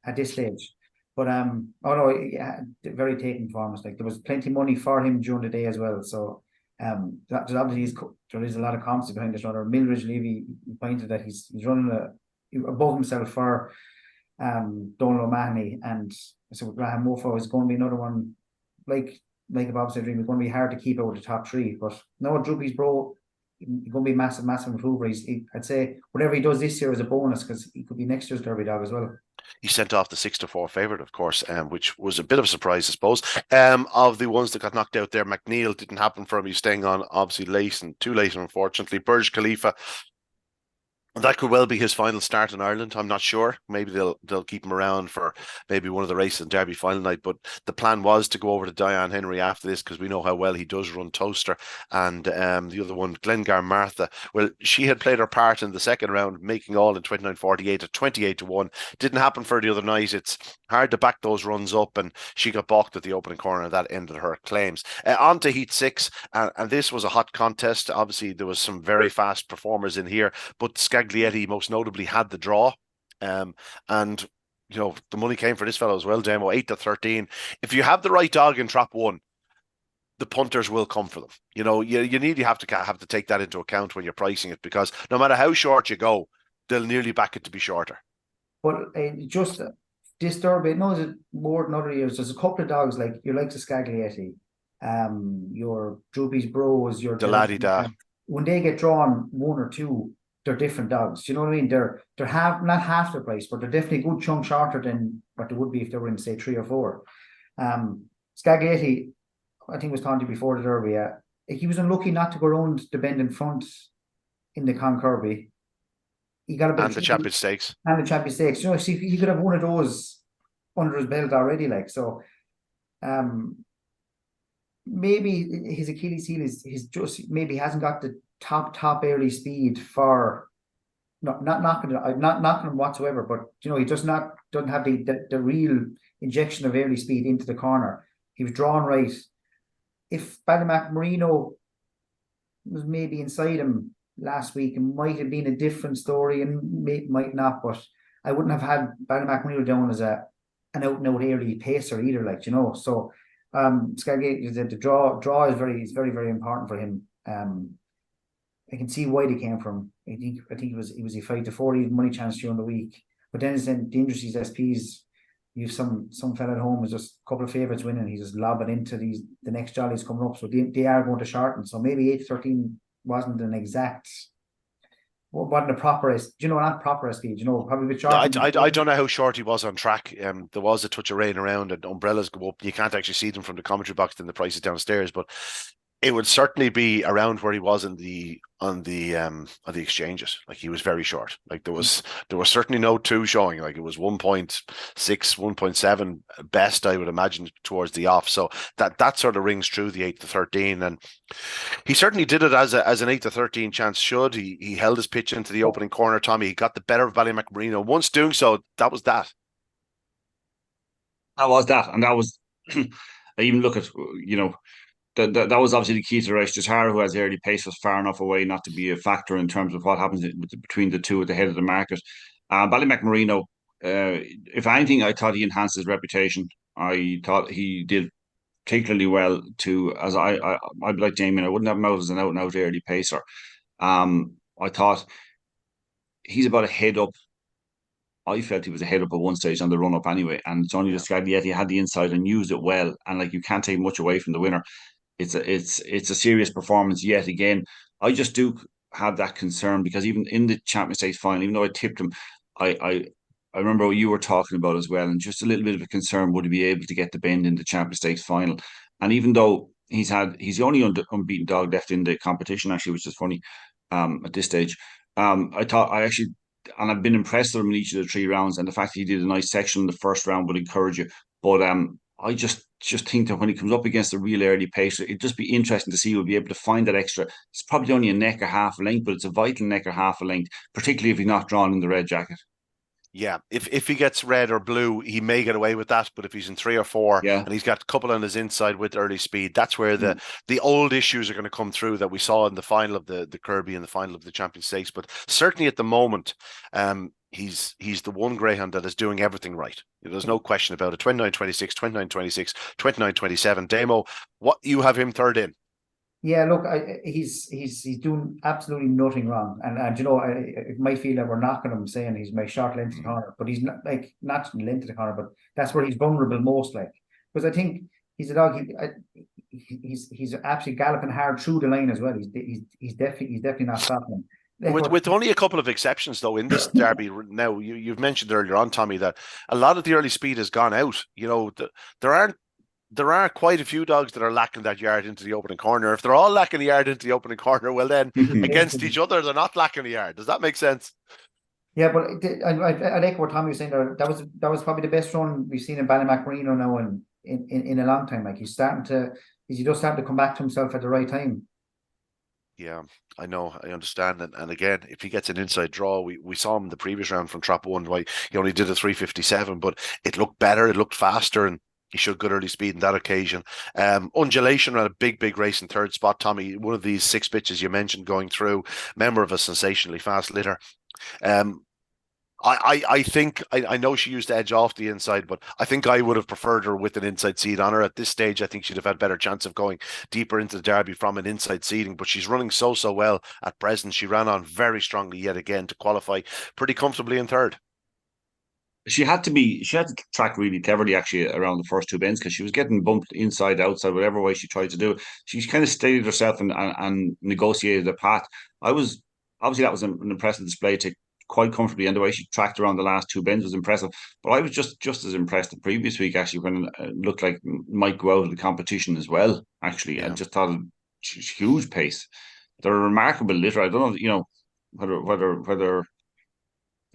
At this stage. But oh no, yeah, very taken for us. Like there was plenty of money for him during the day as well. So obviously there is a lot of comps behind this runner. Mildred Levy pointed that he's running above himself for Donald O'Mahony, and so Graham Mofo is going to be another one like a bobsled dream. It's going to be hard to keep out of the top three. But no, Droopys Bro, he's going to be massive improver. I'd say whatever he does this year is a bonus because he could be next year's Derby dog as well. He sent off the 6-4 favourite, of course, which was a bit of a surprise, I suppose. Of the ones that got knocked out there, McNeil didn't happen for him. He's staying on obviously late and too late, unfortunately. Burj Khalifa, that could well be his final start in Ireland. I'm not sure. Maybe they'll keep him around for maybe one of the races in Derby final night. But the plan was to go over to Diane Henry after this because we know how well he does run Toaster. And the other one, Glengar Martha. Well, she had played her part in the second round, making all in 29.48 at 28-1. Didn't happen for the other night. It's hard to back those runs up, and she got balked at the opening corner. That ended her claims. On to Heat 6, and this was a hot contest. Obviously, there was some very fast performers in here, but Scaglietti most notably had the draw. And the money came for this fellow as well, Demo, 8-13. If you have the right dog in trap 1, the punters will come for them. You have to take that into account when you're pricing it, because no matter how short you go, they'll nearly back it to be shorter. But just this Derby, it knows it more than other years. There's a couple of dogs like the Scaglietti, your Droopys Bros, your Da. When they get drawn 1 or 2, they're different dogs. Do you know what I mean? They're not half the price, but they're definitely a good chunk shorter than what they would be if they were in, say, 3 or 4. Scaglietti, I think was talking to you before the Derby. He was unlucky not to go around the bend in front in the Concurby. He got a bit and the Champion Stakes. And the Champion Stakes. See, he could have one of those under his belt already. Maybe his Achilles heel is just maybe he hasn't got the top early speed for not knocking him whatsoever, but he doesn't have the real injection of early speed into the corner. He was drawn right. If Ballymac Marino was maybe inside him last week, it might have been a different story and might not, but I wouldn't have had Ballymac Marino down as an out-and-out early pacer either, so Scaglietti, the draw is very, very important for him. I can see why they came from. I think it was a 5-4 even money chance during the week. But then the industry's SPs, you have some fella at home who's just a couple of favourites winning. He's just lobbing into the next jollies coming up. So they are going to shorten. So maybe 8-13 wasn't an exact. Wasn't a proper, not proper speed, probably a bit short. No, I don't know how short he was on track. There was a touch of rain around and umbrellas go up. You can't actually see them from the commentary box, then the price is downstairs, but it would certainly be around where he was on the exchanges. Like, he was very short. Like, there was certainly no 2 showing. Like, it was 1.6, 1.7 best, I would imagine, towards the off. So that sort of rings true, the 8-13, and he certainly did it as an 8-13 chance should. He held his pitch into the opening corner, Tommy. He got the better of Ballymac Marino. Once doing so, that was that. That was that, and that was. I even look at that was obviously the key to the race. Jatara, who has early pace, was far enough away not to be a factor in terms of what happens between the two at the head of the market. Ballymac Marino, if anything, I thought he enhanced his reputation. I thought he did particularly well I'd like Damien. I wouldn't have him out as an out-and-out early pacer. I thought he's about a head up. I felt he was a head up at one stage on the run up anyway, and it's only the Scaglietti had the inside and used it well, and you can't take much away from the winner. It's a serious performance yet again. I just do have that concern because even in the Champions Stakes final, even though I tipped him, I remember what you were talking about as well, and just a little bit of a concern, would he be able to get the bend in the Champions Stakes final? And even though he's the only unbeaten dog left in the competition, actually, which is funny at this stage. And I've been impressed with him in each of the 3 rounds, and the fact that he did a nice section in the first round would encourage you. But I just think that when he comes up against a real early pacer, it'd just be interesting to see he'll be able to find that extra. It's probably only a neck or half a length, but it's a vital neck or half a length, particularly if he's not drawn in the red jacket. Yeah, if he gets red or blue, he may get away with that. But if he's in 3 or 4 Yeah. and he's got a couple on his inside with early speed, that's where Mm. the old issues are going to come through that we saw in the final of the Kirby and the final of the Champions Stakes. But certainly at the moment, he's the one greyhound that is doing everything right. There's no question about it. 29-26, 29-26, 29-27. Damo, what you have him third in? Yeah, look, he's doing absolutely nothing wrong, and you know, it might feel that we're knocking him, saying he's my short length of the corner, but he's not like not length of the corner, but that's where he's vulnerable most, like, because I think he's a dog. He's absolutely galloping hard through the line as well. He's definitely not stopping. Like With only a couple of exceptions, though, in this derby now, you've mentioned earlier on, Tommy, that a lot of the early speed has gone out. There aren't there are quite a few dogs that are lacking that yard into the opening corner. If they're all lacking the yard into the opening corner, well then against each other, they're not lacking the yard. Does that make sense? Yeah, but I like what Tommy was saying there. That was probably the best run we've seen in Ballymacreno now in a long time. Like he's just starting to come back to himself at the right time. Yeah, I know, I understand. And again, if he gets an inside draw, we saw him in the previous round from Trap 1, why he only did a 3:57, but it looked better, it looked faster, and he showed good early speed in that occasion. Undulation ran a big race in third spot, Tommy. One of these 6 pitches you mentioned going through, member of a sensationally fast litter. Um, I think I know she used to edge off the inside, but I think I would have preferred her with an inside seed on her at this stage. I think she'd have had better chance of going deeper into the Derby from an inside seeding. But she's running so well at present. She ran on very strongly yet again to qualify pretty comfortably in third. She had to track really cleverly actually around the first 2 bends because she was getting bumped inside, outside, whatever way she tried to do it. She kind of steadied herself and negotiated the path. I was obviously that was an impressive display to quite comfortably, and the way she tracked around the last 2 bends was impressive. But I was just as impressed the previous week actually when it looked like might go out of the competition as well. Actually, I Yeah. just thought huge pace. They're a remarkable litter. I don't know, whether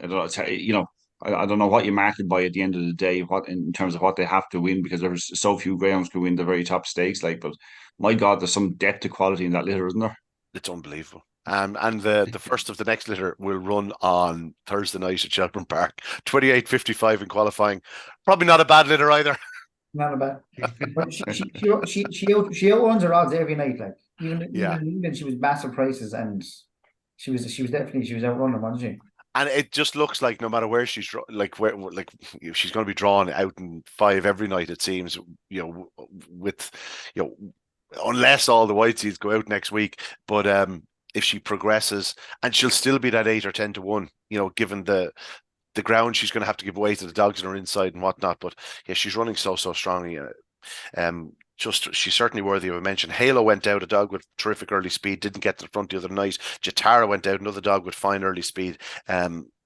I don't know, I don't know what you mark it by at the end of the day, what in terms of what they have to win, because there's so few greyhounds can win the very top stakes. Like, but my God, there's some depth to quality in that litter, isn't there? It's unbelievable. And the first of the next litter will run on Thursday night at Shelbourne Park. 28:55 in qualifying. Probably not a bad litter either. Not a bad. But she outruns her odds every night. Like even Yeah. even in England, she was massive prices, and she was outrunning, wasn't she? And it just looks like no matter where she's like she's going to be drawn out in 5 every night. It seems, with you know unless all the white seeds go out next week. But if she progresses, and she'll still be that 8 or 10 to 1, given the ground she's going to have to give away to the dogs on her inside and whatnot. But yeah, she's running so strongly. She's certainly worthy of a mention. Halo went out, a dog with terrific early speed, didn't get to the front the other night. Jatara went out, another dog with fine early speed,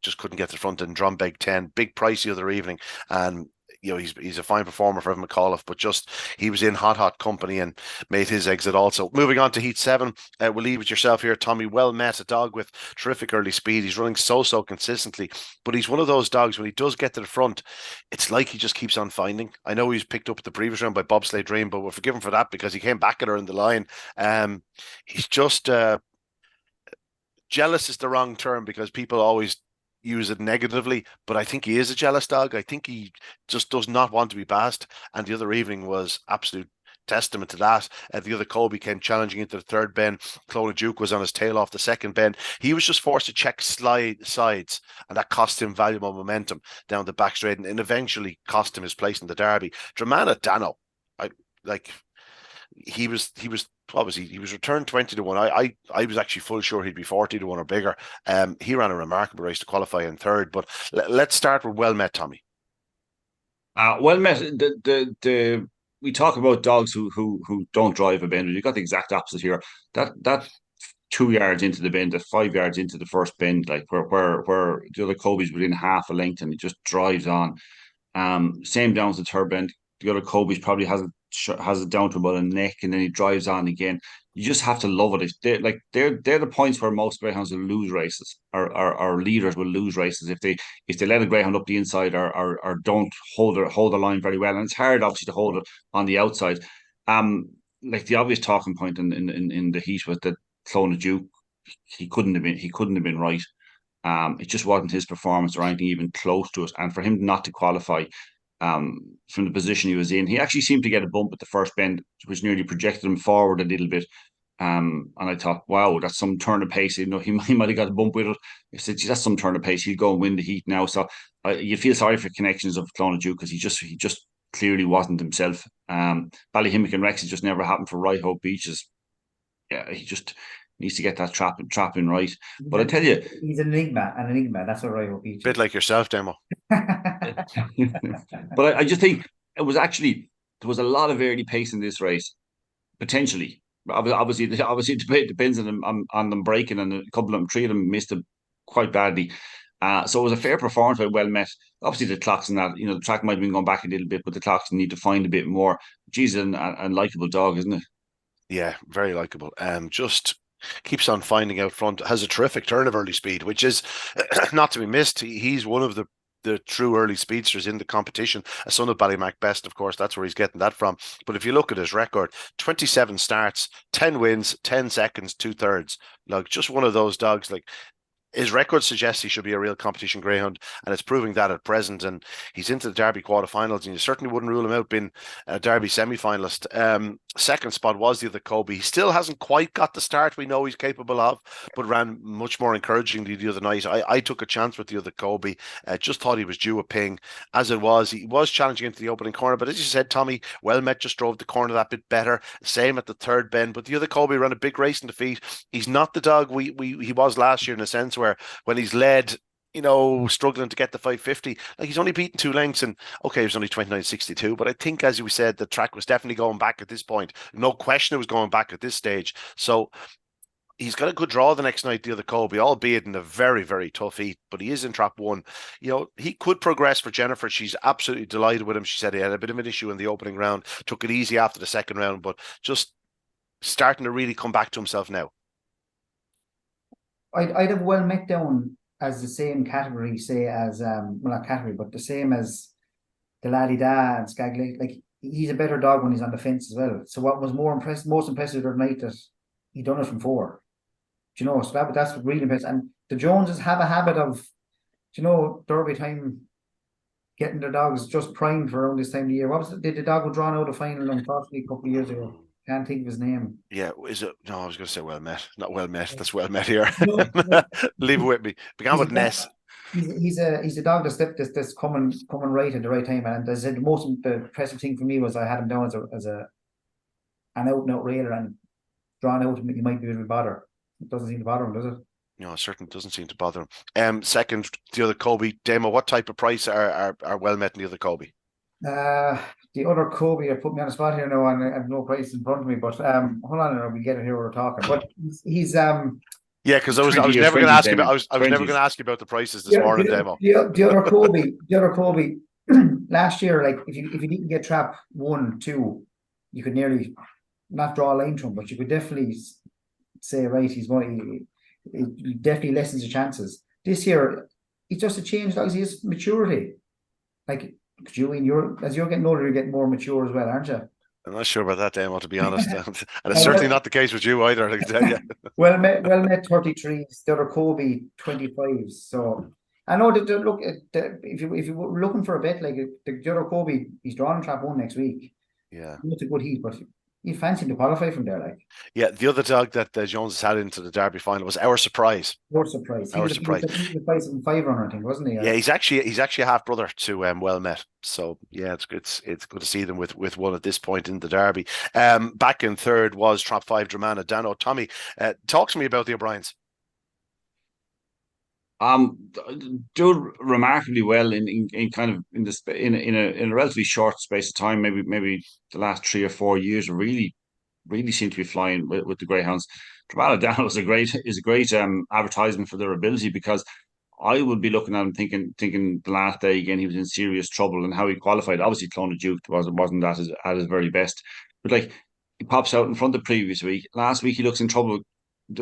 just couldn't get to the front. And Drumbeg 10, big price the other evening, and he's a fine performer for Evan McAuliffe, but just he was in hot company and made his exit also. Moving on to Heat 7, we'll leave it yourself here, Tommy. Well met, a dog with terrific early speed. He's running so consistently, but he's one of those dogs when he does get to the front, it's like he just keeps on finding. I know he's picked up at the previous round by Bobsleigh Dream, but we're forgiven for that because he came back at her in the line. He's just jealous is the wrong term because people always use it negatively, but I think he is a jealous dog. I think he just does not want to be passed. And the other evening was absolute testament to that. The other Colby came challenging into the third bend. Clona Duke was on his tail off the second bend. He was just forced to check sides, and that cost him valuable momentum down the back straight, and eventually cost him his place in the Derby. Dramana Dano, he was obviously he was returned 20 to 1. I was actually full sure he'd be 40 to 1 or bigger. He ran a remarkable race to qualify in third. But let's start with well met, Tommy. Well met. The we talk about dogs who don't drive a bend. You got the exact opposite here. That 2 yards into the bend, that 5 yards into the first bend, like where the other Kobe's within half a length, and he just drives on. Same down to the third bend. The other Kobe's probably has it down to about a neck, and then he drives on again. You just have to love it. They're the points where most greyhounds will lose races, or leaders will lose races if they let a greyhound up the inside, or don't hold the line very well. And it's hard obviously to hold it on the outside. Like the obvious talking point in the heat was that Clona Duke, he couldn't have been right. It just wasn't his performance or anything even close to it. And for him not to qualify from the position he was in, he actually seemed to get a bump at the first bend, which nearly projected him forward a little bit. And I thought, wow, that's some turn of pace. He might have got a bump with it. I said, that's some turn of pace. He'll go and win the heat now. So you feel sorry for Connections of Clonadhu because he just clearly wasn't himself. Ballyhimmock and Rex, it just never happened for Right Hope Beaches. Yeah, he just needs to get that trapping right. But I tell you, he's an enigma. That's what Right Hope Beaches. Bit like yourself, Demo. But I just think it was actually, there was a lot of early pace in this race, potentially. Obviously, it depends on them breaking, and a couple of them, three of them missed it quite badly. So it was a fair performance by Well Met. Obviously, the clocks and that, the track might have been going back a little bit, but the clocks need to find a bit more. She's a likable dog, isn't it? Yeah, very likable. Just keeps on finding out front. Has a terrific turn of early speed, which is not to be missed. He's one of the true early speedsters in the competition. A son of Ballymac Best, of course, that's where he's getting that from. But if you look at his record, 27 starts, 10 wins, 10 seconds, 2/3. Like, just one of those dogs. Like, his record suggests he should be a real competition greyhound, and it's proving that at present. And he's into the Derby quarterfinals, and you certainly wouldn't rule him out being a Derby semi-finalist. Second spot was the other Kobe. He still hasn't quite got the start we know he's capable of, but ran much more encouragingly the other night. I took a chance with the other Kobe. Just thought he was due a ping. As it was, he was challenging into the opening corner, but as you said, Tommy, Well Met just drove the corner that bit better. Same at the third bend, but the other Kobe ran a big race in defeat. He's not the dog he was last year, in a sense where when he's led, struggling to get the 550, like, he's only beaten 2 lengths, and okay, it was only 29.62, but I think, as we said, the track was definitely going back at this point. No question it was going back at this stage. So he's got a good draw the next night, the other Kobe, albeit in a very, very tough heat, but he is in trap one. He could progress for Jennifer. She's absolutely delighted with him. She said he had a bit of an issue in the opening round, took it easy after the second round, but just starting to really come back to himself now. I'd have Well Met down as the same category, say, as well, not category, but the same as the Laddie Da and Scaglietti. Like, he's a better dog when he's on the fence as well. So what was most impressive the other night, that he done it from 4. So that's really impressive. And the Joneses have a habit of, Derby time, getting their dogs just primed for around this time of the year. What was it? Did the dog who drawn out a final, unfortunately, a couple of years ago? Can't think of his name. Yeah, is it? No, I was going to say Well Met. Not Well Met. That's Well Met here. Leave it with me. Began with Ness. He's a dog that's coming right at the right time. And as I said, the impressive thing for me was I had him down as an out and out railer, and drawn out, he might be a bit of a bother. It doesn't seem to bother him, does it? No, it certainly doesn't seem to bother him. Second, the other Kobe. Demo, what type of price are Well Met and the other Kobe? The other Kobe, you put me on the spot here now, and I have no price in front of me, but hold on, we get it here, we're talking. But he's yeah, because I was never going to ask you about never going to ask you about the prices this morning, Demo. The other Kobe, last year, like, if you didn't get trap 1, 2, you could nearly not draw a line to him, but you could definitely say, right, he definitely lessens the chances. This year, it's just a change, like, he has maturity. Like, as you're getting older, you're getting more mature as well, aren't you? I'm not sure about that, Demo, to be honest. And it's certainly not the case with you either, I can tell you. Well met 33s, the other Kobe 25s. So I know that if you were looking for a bet, like, the other Kobe, he's drawing trap 1 next week. Yeah, it's a good heat, but you fancy him to qualify from there, like. Yeah, the other dog that Jones has had into the Derby final was Our Surprise. Our Surprise. He was a 5 runner, I think, wasn't he? Yeah, he's actually a half brother to Well Met. So yeah, it's good to see them with one at this point in the Derby. Back in third was trap 5 Dramana Dano. Tommy, talk to me about the O'Briens. Do remarkably well in a relatively short space of time. Maybe the last 3 or 4 years really seem to be flying with the greyhounds. Dramana Down is a great advertisement for their ability, because I would be looking at him thinking the last day again he was in serious trouble, and how he qualified. Obviously, Clonadhu wasn't at his very best, but like, he pops out in front the previous week. Last week he looks in trouble.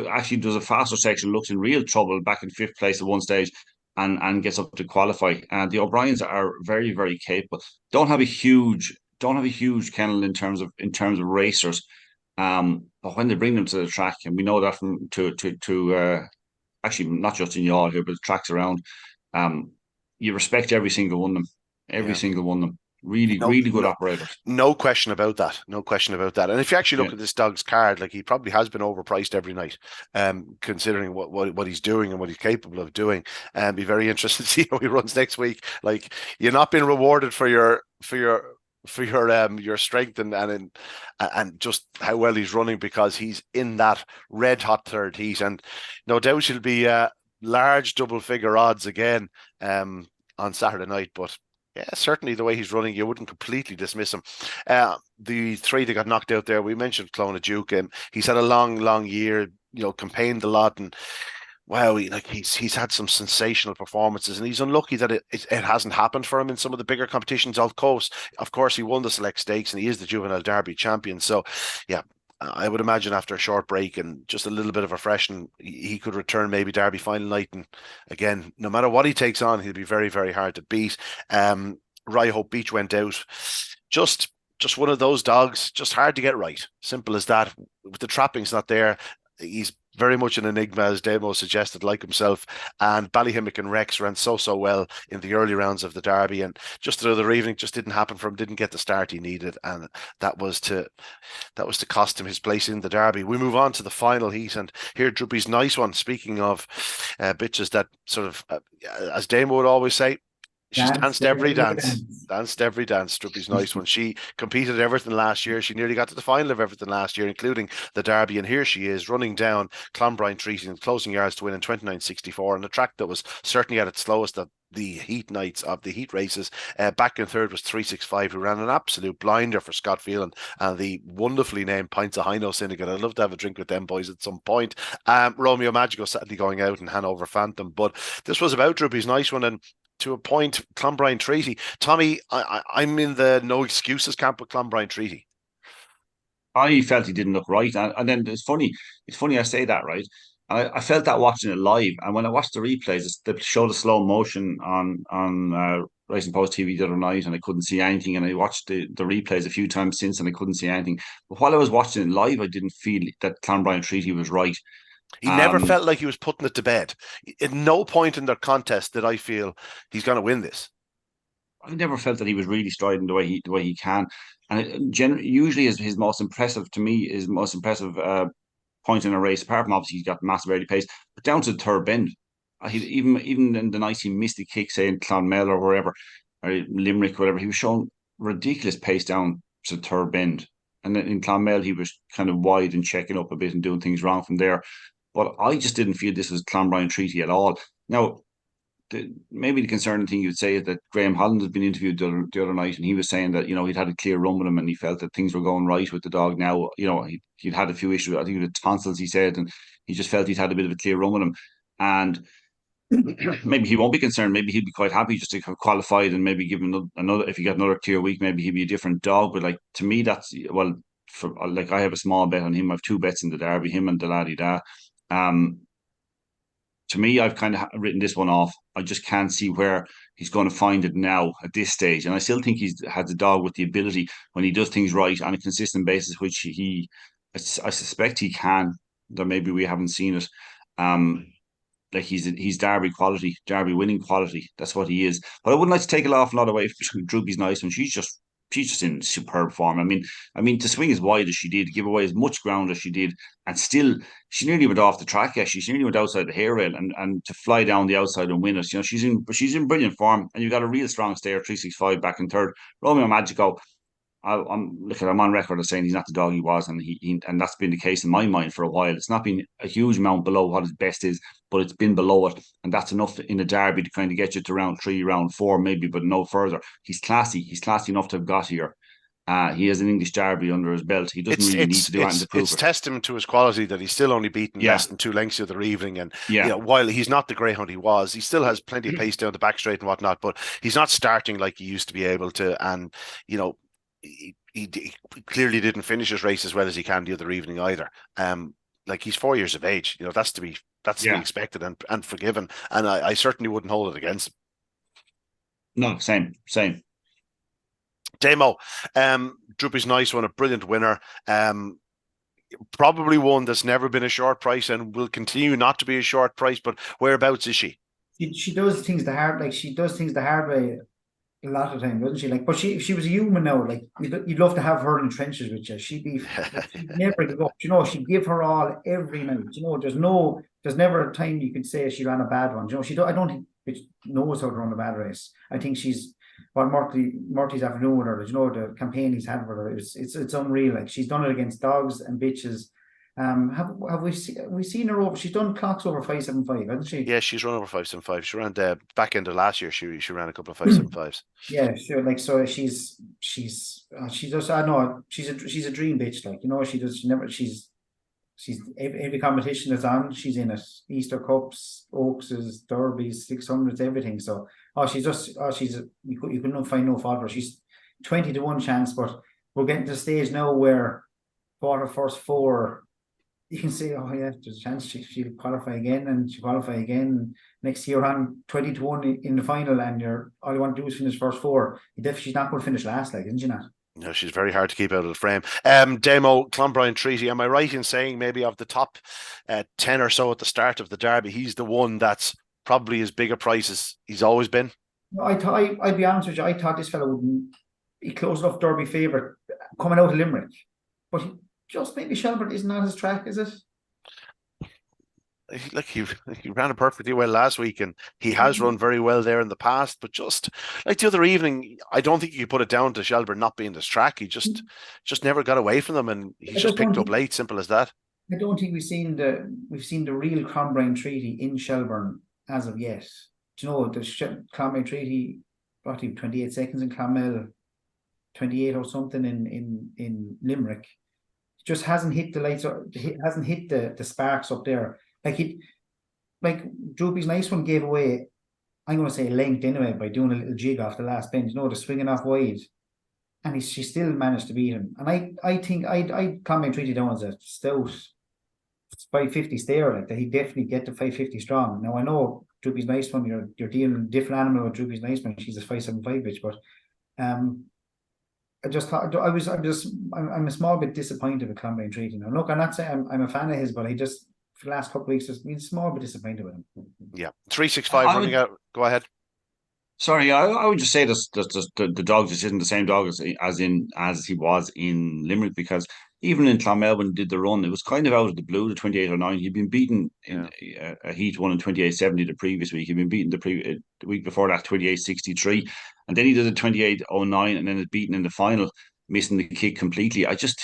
Actually does a faster section, looks in real trouble back in 5th place at one stage, and gets up to qualify. And the O'Briens are very, very capable. Don't have a huge kennel in terms of racers, but when they bring them to the track, and we know that from to actually not just in Yall here, but tracks around. You respect every single one of them. Every single one of them. Really, No, really good no, operators. no question about that. No question about that. And if you actually Yeah. look at this dog's card, like he probably has been overpriced every night, considering what he's doing and what he's capable of doing. Be very interested to see how he runs next week. Like you're not being rewarded for your strength and just how well he's running, because he's in that red hot third heat, and no doubt he'll be large double figure odds again on Saturday night. But yeah, certainly the way he's running, you wouldn't completely dismiss him. The three that got knocked out there, we mentioned Clonadduke, and he's had a long year, campaigned a lot, and wow, he's had some sensational performances, and he's unlucky that it hasn't happened for him in some of the bigger competitions. Of course, he won the select stakes, and he is the juvenile derby champion. So, yeah, I would imagine after a short break and just a little bit of a freshen, he could return maybe Derby final night. And again, no matter what he takes on, he'll be very, very hard to beat. Rye Hope Beach went out. Just one of those dogs, just hard to get right. Simple as that. With the trappings not there, he's very much an enigma, as Damo suggested, like himself. And Ballyhimmock and Rex ran so well in the early rounds of the Derby, and just the other evening just didn't happen for him. Didn't get the start he needed, and that was to cost him his place in the Derby. We move on to the final heat, and here Droopy's nice one. Speaking of bitches that sort of, as Damo would always say, she's danced every dance. Danced every dance. Droopy's nice one. She competed everything last year. She nearly got to the final of everything last year, including the Derby. And here she is running down Clonbrine Treaty in closing yards to win in 29.64 on a track that was certainly at its slowest at the heat nights of the heat races. Back in third was 3.65, who ran an absolute blinder for Scott Phelan and the wonderfully named Pints of Hino Syndicate. I'd love to have a drink with them boys at some point. Romeo Magico sadly going out, and Hanover Phantom. But this was about Droopy's nice one, and to a point, Clonbrine Treaty. Tommy, I'm in the no excuses camp with Clonbrine Treaty. I felt he didn't look right, and then it's funny. It's funny I say that, right? I felt that watching it live, and when I watched the replays, they showed the slow motion on Racing Post TV the other night, and I couldn't see anything. And I watched the replays a few times since, and I couldn't see anything. But while I was watching it live, I didn't feel that Clonbrine Treaty was right. He never felt like he was putting it to bed. At no point in their contest did I feel he's going to win this. I never felt that he was really striding the way he can. And usually his most impressive, to me, his most impressive point in a race, apart from obviously he's got massive early pace, but down to the third bend. Even in the night he missed the kick, say in Clonmel or wherever, or Limerick, whatever, he was showing ridiculous pace down to the third bend. And then in Clonmel he was kind of wide and checking up a bit and doing things wrong from there. But I just didn't feel this was Clonbrine Treaty at all. Now, maybe the concerning thing you'd say is that Graham Holland has been interviewed the other night, and he was saying that he'd had a clear run with him, and he felt that things were going right with the dog. Now he'd had a few issues. I think it was tonsils, he said, and he just felt he'd had a bit of a clear run with him. And maybe he won't be concerned. Maybe he'd be quite happy just to have qualified, and maybe give him another. If he got another clear week, maybe he'd be a different dog. But like, to me, that's, well, for like, I have a small bet on him. I have two bets in the Derby, him and Deladi Da. To me, I've kind of written this one off. I just can't see where he's going to find it now at this stage. And I still think he's has a dog with the ability, when he does things right on a consistent basis, which I suspect he can, though maybe we haven't seen it. Like he's Derby quality, Derby winning quality. That's what he is. But I wouldn't like to take a awful lot away from Droopy's nice one. She's just in superb form. I mean, to swing as wide as she did, give away as much ground as she did, and still she nearly went off the track. Yeah, she nearly went outside the hair rail, and to fly down the outside and win it. She's in brilliant form, and you've got a real strong stayer, 365 back in third. Romeo Magico, I'm on record as saying he's not the dog he was, and and that's been the case in my mind for a while. It's not been a huge amount below what his best is, but it's been below it, and that's enough in a derby to kind of get you to round 3, round 4, maybe, but no further. He's classy. He's classy enough to have got here. He has an English derby under his belt. He doesn't really need to do anything to prove it. It's testament to his quality that he's still only beaten less than 2 lengths the other evening. And while he's not the greyhound he was, he still has plenty of pace down the back straight and whatnot. But he's not starting like he used to be able to. And he clearly didn't finish his race as well as he can the other evening either. Like, he's 4 years of age. That's to be expected and forgiven. And I certainly wouldn't hold it against him. No, same. Damo, Droopy's nice one, a brilliant winner. Probably one that's never been a short price and will continue not to be a short price. But whereabouts is she? She does things the hard, like she does things the hard way a lot of time, doesn't she? Like, but if she was a human now, like you'd love to have her in the trenches with you. She'd never give up. You know, she'd give her all every night. You know, there's never a time you could say she ran a bad one. You know, I don't think she knows how to run a bad race. I think she's what Murty's after doing with her. You know, the campaign he's had with her. It's unreal. Like she's done it against dogs and bitches. Have we seen her over? She's done clocks over 5.75, hasn't she? Yeah, she's run over 5.75. She ran the back end of last year. She ran a couple of 5.75s. Yeah, sure. Like so, she does. I know she's a dream bitch. Like you know, she's every competition that's on. She's in it. Easter Cups, Oakses, Derbies, 600s, everything. So you couldn't find no fault for her. She's 20-1 chance, but we're getting to the stage now where for her first four, you can say, oh yeah, there's a chance she'll qualify again, and she'll qualify again next year on 20-1 in the final, and all you want to do is finish first four. She's not going to finish last, like, isn't she not? No, she's very hard to keep out of the frame. Damo Clonbrine Treaty, am I right in saying maybe of the top 10 or so at the start of the Derby, he's the one that's probably as big a price as he's always been? No, I'd be honest with you, I thought this fellow wouldn't be close enough Derby favourite coming out of Limerick, but just maybe Shelbourne is not his track, is it? Look, he ran it perfectly well last week, and he has run very well there in the past. But just like the other evening, I don't think you put it down to Shelbourne not being this track. He just never got away from them, and he's just picked up late. Simple as that. I don't think we've seen the real Clonbrine Treaty in Shelbourne as of yet. Do you know the Clonbrine Treaty? What 28 seconds in Clonmel, 28 or something in Limerick. Just hasn't hit the lights. Hasn't hit the sparks up there. Like Droopy's nice one gave away, I'm going to say length anyway, by doing a little jig off the last bend, you know, the swinging off wide. And she still managed to beat him. And I think I'd comment Treaty down as a stout 550 stayer, like that he'd definitely get to 550 strong. Now I know Droopy's nice one, you're dealing with a different animal with Droopy's nice one, she's a 575 bitch, but I just thought I'm a small bit disappointed with Clonbrine Treaty. Now look, I'm not saying I'm a fan of his, but he just for the last couple of weeks just been small bit disappointed with him. Yeah, 365 running out. Go ahead. Sorry, I would just say the dog just isn't the same dog as he was in Limerick, because even in Clonmel when he did the run, it was kind of out of the blue, the 28.09. He'd been beaten in a heat one in 28.70 the previous week. He'd been beaten the week before that 28.63, and then he did a 28.09 and then is beaten in the final, missing the kick completely. There's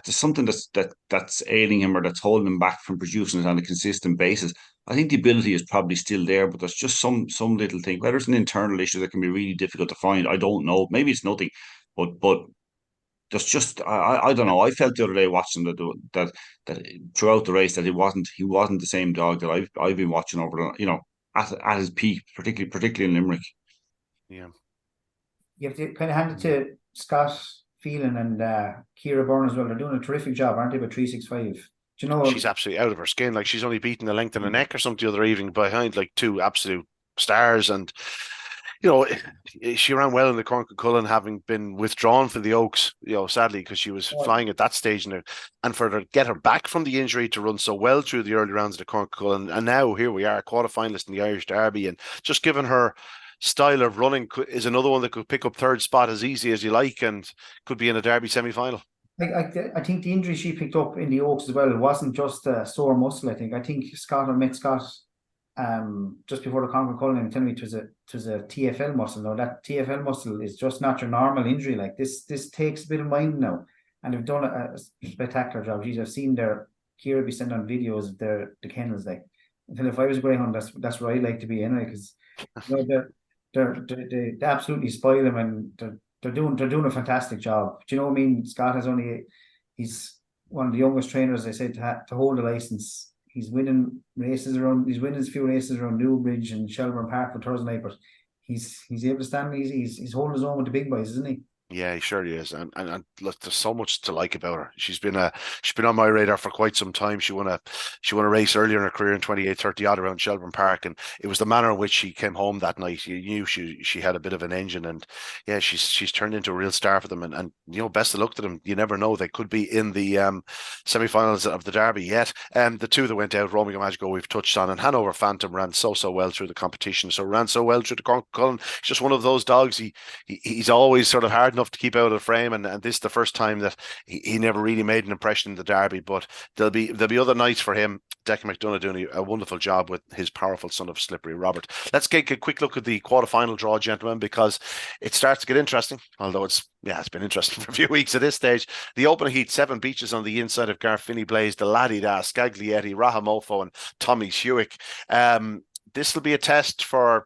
something that's ailing him, or that's holding him back from producing it on a consistent basis. I think the ability is probably still there, but there's just some little thing. Whether it's an internal issue that can be really difficult to find, I don't know. Maybe it's nothing, but there's just I don't know. I felt the other day watching that throughout the race that he wasn't the same dog that I've been watching over, you know, at his peak, particularly in Limerick. Yeah, you have to kind of hand it to Scott Phelan and Ciara Byrne as well. They're doing a terrific job, aren't they? With 365. Do you know she's absolutely out of her skin. Like she's only beaten the length of the neck or something the other evening behind like two absolute stars, and you know, she ran well in the Cork and Cullen, having been withdrawn for the Oaks, you know, sadly, because she was flying at that stage. And for her to get her back from the injury to run so well through the early rounds of the Cork and Cullen. And now here we are, quarterfinalist in the Irish Derby. And just given her style of running is another one that could pick up third spot as easy as you like and could be in a Derby semi-final. I think the injury she picked up in the Oaks as well wasn't just a sore muscle. I think Scott met Scott just before the Cork and Cullen and telling me it was a TFL muscle. Now that TFL muscle is just not your normal injury. Like this takes a bit of mind now, and they've done a spectacular job. Geez, I've seen Ciara be sending on videos of the kennels. Like, if I was a greyhound, that's where I like to be anyway, because you know, they absolutely spoil them, and they're doing a fantastic job. Do you know what I mean? Scott he's one of the youngest trainers, I said, to hold a license. He's winning races around. He's winning a few races around Newbridge and Shelbourne Park for Thursday night, but he's able to stand. He's holding his own with the big boys, isn't he? Yeah, he surely is, and look, there's so much to like about her. She's been on my radar for quite some time. She won a race earlier in her career in 28:30 odd around Shelbourne Park, and it was the manner in which she came home that night. You knew she had a bit of an engine, and yeah, she's turned into a real star for them. And best of luck to them. You never know, they could be in the semi-finals of the Derby yet. The two that went out, Romeo Magico, we've touched on, and Hanover Phantom ran so well through the competition. So ran so well through the Cork Cullen. He's just one of those dogs. He's always sort of hard enough to keep out of the frame, and this is the first time that he never really made an impression in the Derby. But there'll be other nights for him. Declan McDonough doing a wonderful job with his powerful son of Slippery Robert. Let's take a quick look at the quarterfinal draw, gentlemen, because it starts to get interesting. Although it's been interesting for a few weeks at this stage. The opening heat, 7 beaches on the inside of Garfini Blaze, the Laddie Da, Scaglietti, Rahamofo, and Tommy Hewick. This will be a test for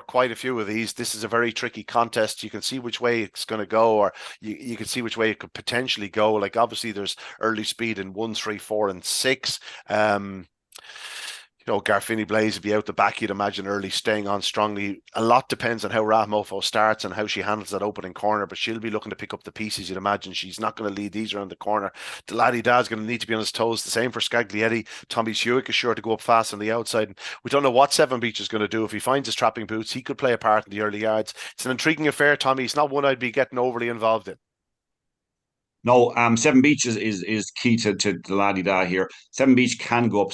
quite a few of these. This is a very tricky contest. You can see which way it's going to go, or you can see which way it could potentially go. Like, obviously there's early speed in 1, 3, 4, and 6. Garfini Blaze would be out the back, you'd imagine, early, staying on strongly. A lot depends on how Rahmofo starts and how she handles that opening corner, but she'll be looking to pick up the pieces, you'd imagine. She's not going to lead these around the corner. The Laddie Dad's going to need to be on his toes. The same for Scaglietti. Tommy Hewick is sure to go up fast on the outside. And we don't know what Seven Beach is going to do. If he finds his trapping boots, he could play a part in the early yards. It's an intriguing affair, Tommy. It's not one I'd be getting overly involved in. No, Seven Beach is key to the Laddie Da here. Seven Beach can go up.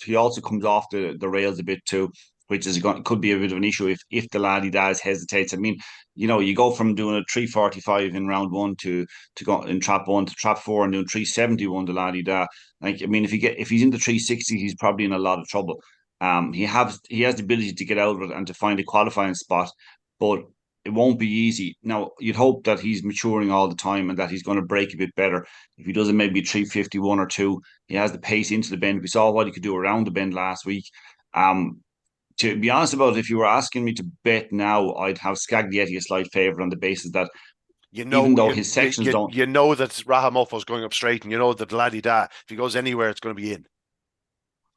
He also comes off the rails a bit too, which could be a bit of an issue if the Laddie Da hesitates. I mean, you go from doing a 345 in round 1 to go in trap 1 to trap 4 and doing 371 to Laddie Da. Like, I mean, if he's in the 360, he's probably in a lot of trouble. He has the ability to get out of it and to find a qualifying spot, but it won't be easy. Now, you'd hope that he's maturing all the time and that he's going to break a bit better. If he does it maybe 351 or 2, he has the pace into the bend. We saw what he could do around the bend last week. To be honest about it, if you were asking me to bet now, I'd have Scaglietti a slight favourite on the basis that even though his sections don't... You know that Rahamofo's going up straight, and you know that Laddie Da, if he goes anywhere, it's going to be in.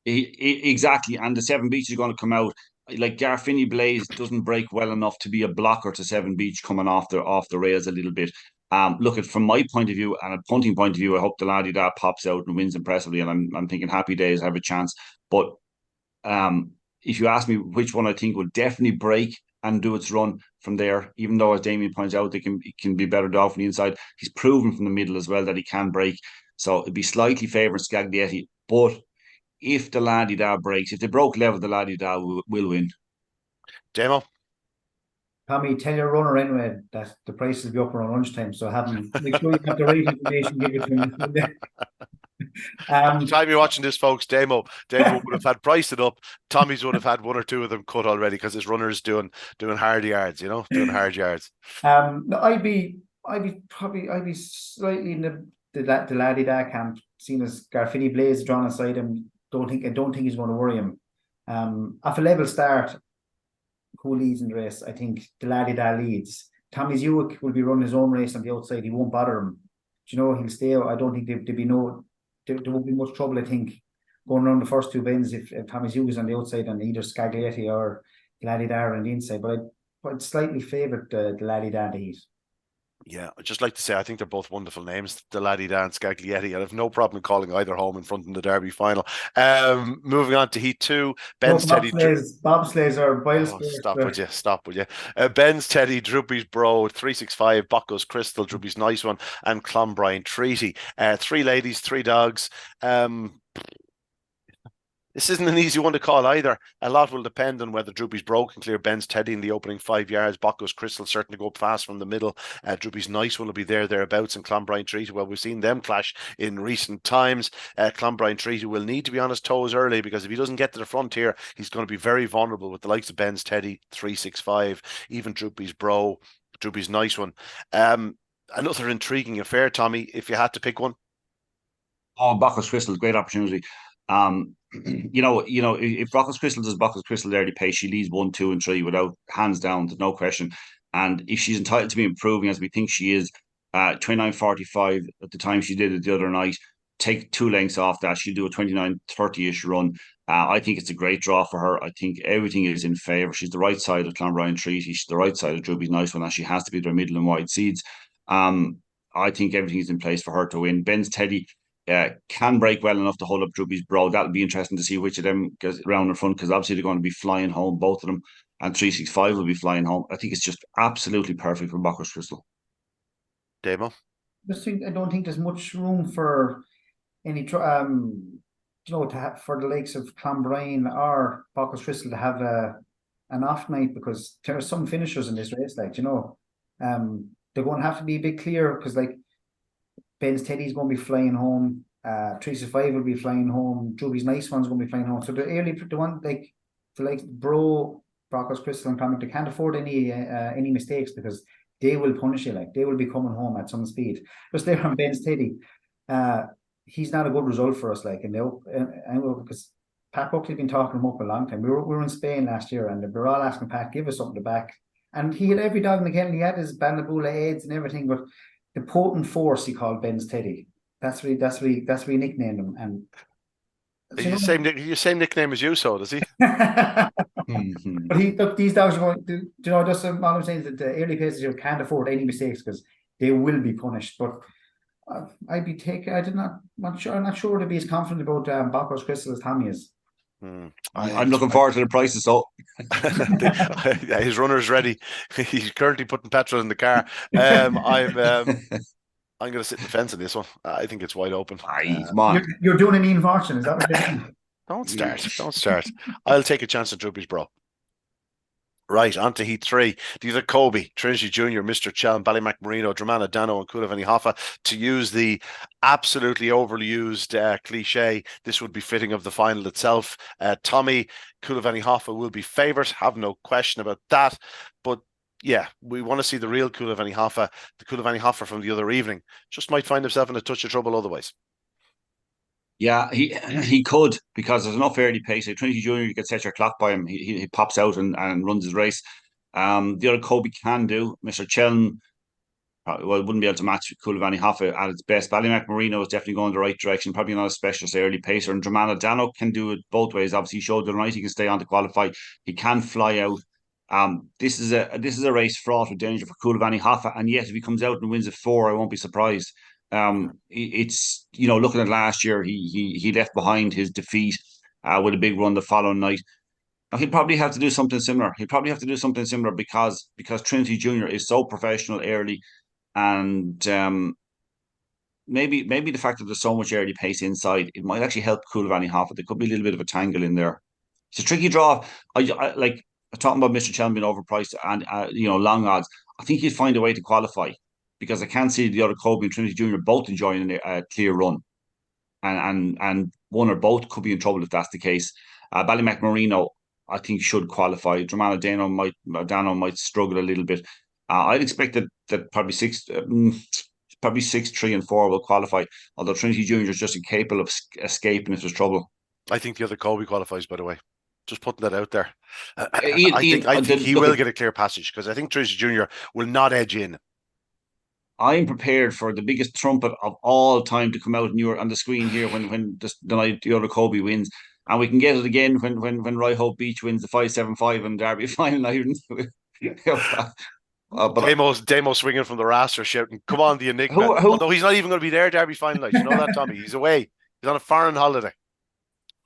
Exactly, and the Seven Beach is going to come out. Like, Garfini Blaze doesn't break well enough to be a blocker to Seven Beach coming off the rails a little bit. Look, at from my point of view and a punting point of view, I hope the Laddie Da pops out and wins impressively, and I'm thinking Happy Days have a chance. But if you ask me which one I think will definitely break and do its run from there, even though, as Damien points out, it can be better off from the inside, he's proven from the middle as well that he can break. So it'd be slightly favouring Scaglietti, but if the Laddie Da breaks, if they broke level, the Laddie Da will win. Demo? Tommy, tell your runner anyway that the price will be up around lunchtime, so make sure you have the right information, give it to him. By the time you're watching this, folks, Demo would have had priced it up. Tommy's would have had 1 or 2 of them cut already because his runner's doing hard yards, doing hard yards. I'd be slightly in the Laddie Da camp, seeing as Garfini Blaze drawn aside him. I don't think he's going to worry him. Off a level start, who leads in the race? I think the Laddie Da leads. Tommy Hewick will be running his own race on the outside. He won't bother him. He'll stay. I don't think there won't be much trouble, I think, going around the first 2 bends if Tommy Hewick is on the outside and either Scaglietti or Laddie Da on the inside. But I'd slightly favour the Laddie Da to heat. Yeah, I'd just like to say I think they're both wonderful names, the Laddie Da and Scaglietti. I have no problem calling either home in front in the Derby final. Moving on to Heat 2, Ben's Teddy. Bobsleighs or BoyleSports. Stop with you. Ben's Teddy, Droopys Bro, 365, Bocco's Crystal, Droopy's Nice One, and Clonbrine Treaty. 3 ladies, 3 dogs. This isn't an easy one to call either. A lot will depend on whether Droopy's Bro can clear Ben's Teddy in the opening 5 yards. Bocco's Crystal certain to go up fast from the middle. Droopy's Nice One will be thereabouts, and Clonbrine Treaty, well, we've seen them clash in recent times. Clonbrine Treaty will need to be on his toes early, because if he doesn't get to the front here, he's going to be very vulnerable with the likes of Ben's Teddy, 365, even Droopy's Bro, Droopy's Nice One. Another intriguing affair, Tommy, if you had to pick one. Oh, Bocco's Crystal, great opportunity. If Bocco's Crystal does Bocco's Crystal early pace, she leads 1, 2, and 3 without hands down, there's no question. And if she's entitled to be improving as we think she is, 29:45 at the time she did it the other night, take 2 lengths off that. She'll do a 29:30-ish run. I think it's a great draw for her. I think everything is in favour. She's the right side of Clonbrien Treaty. She's the right side of Droopy's Nice One, and she has to be their middle and wide seeds. I think everything is in place for her to win. Ben's Teddy can break well enough to hold up Droopys Bro. That'll be interesting to see which of them goes around in front, because obviously they're going to be flying home, both of them, and 365 will be flying home. I think it's just absolutely perfect for Bacchus Crystal. Damo? I don't think there's much room for any, to have, for the likes of Clonbrien or Bacchus Crystal to have an off night, because there are some finishers in this race, they're going to have to be a bit clear, because like Ben's Teddy's going to be flying home, 365 will be flying home, Droopy's Nice One's going to be flying home. So the one like Bro, Bacchus Crystal and Clonbrien, they can't afford any mistakes, because they will punish you. Like, they will be coming home at some speed. Just there on Ben's Teddy, he's not a good result for us. Like, because Pat Buckley's been talking him up a long time. We were in Spain last year, and they were all asking Pat, give us something to back. And he had every dog in the kennel. He had his Bandabula aids and everything, but the potent force he called Ben's Teddy. That's what he nicknamed him. And the same nickname as you, so does he? But these dogs are going to, just all I'm saying is that the early paces can't afford any mistakes, because they will be punished. But I'm not sure to be as confident about Bacchus Crystal as Tommy is. I'm looking forward to the prices. So his runner's ready. He's currently putting petrol in the car. I'm going to sit in the fence on this one. I think it's wide open. Come on. You're doing an Ian Fortune, is that what you're saying? Don't start. I'll take a chance at Droopys Bro. Right, on to Heat 3. These are Kobe, Trinity Junior, Mr. Chum, Ballymac Marino, Dramana Dano, and Coolavanny Hoffa. To use the absolutely overly used cliche, this would be fitting of the final itself. Tommy, Coolavanny Hoffa will be favourite, have no question about that. But yeah, we want to see the real Coolavanny Hoffa. The Coolavanny Hoffa from the other evening just might find himself in a touch of trouble otherwise. Yeah, he could, because there's enough early pace. Trinity Junior, you could set your clock by him. He pops out and runs his race. The other Kobe can do. Mr. Chelm, wouldn't be able to match Coolavanny Hoffa at its best. Ballymac Marino is definitely going the right direction. Probably not a specialist early pacer. And Dramana Dano can do it both ways. Obviously, he showed the night he can stay on to qualify. He can fly out. This is a race fraught with danger for Coolavanny Hoffa, and yet if he comes out and wins at 4, I won't be surprised. It's looking at last year, he left behind his defeat with a big run the following night. Now, he'll probably have to do something similar. Because Trinity Junior is so professional early, and maybe the fact that there's so much early pace inside, it might actually help Coolavanny Hoffa. There could be a little bit of a tangle in there. It's a tricky draw. I like talking about Mr. Chelm being overpriced and long odds. I think he'd find a way to qualify, because I can't see the other Kobe and Trinity Junior both enjoying a clear run, and one or both could be in trouble if that's the case. Ballymac Marino, I think, should qualify. Dramana Dano might struggle a little bit. I'd expect that probably 6, 3, and 4 will qualify. Although Trinity Junior is just incapable of escaping if there's trouble. I think the other Kobe qualifies, by the way. Just putting that out there. I think he will get a clear passage, because I think Trinity Junior will not edge in. I'm prepared for the biggest trumpet of all time to come out on the screen here when the night the other Kobe wins, and we can get it again when Roy Hope Beach wins the 5-7-5 and Derby final. Damo swinging from the raster, shouting, "Come on, the Enigma!" Although he's not even going to be there Derby final night. You know that, Tommy? He's away. He's on a foreign holiday.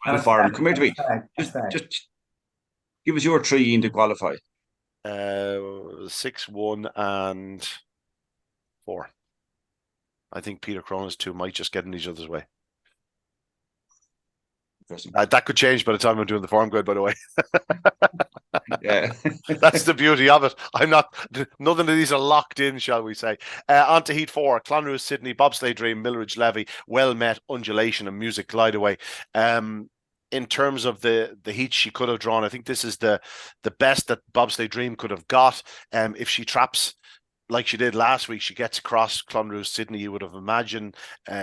Come here to me. Just give us your 3 in to qualify. 6, 1, and 4. I think Peter Cronin's 2 might just get in each other's way. That could change by the time I'm doing the form guide, by the way. Yeah, that's the beauty of it. None of these are locked in, shall we say. On to Heat 4. Clonruis, Sydney, Bobsleigh Dream, Millridge Levy, Well Met, Undulation, and Music Glide Away. In terms of the heat she could have drawn, I think this is the best that Bobsleigh Dream could have got. If she traps like she did last week, she gets across Clonru's Sydney. You would have imagined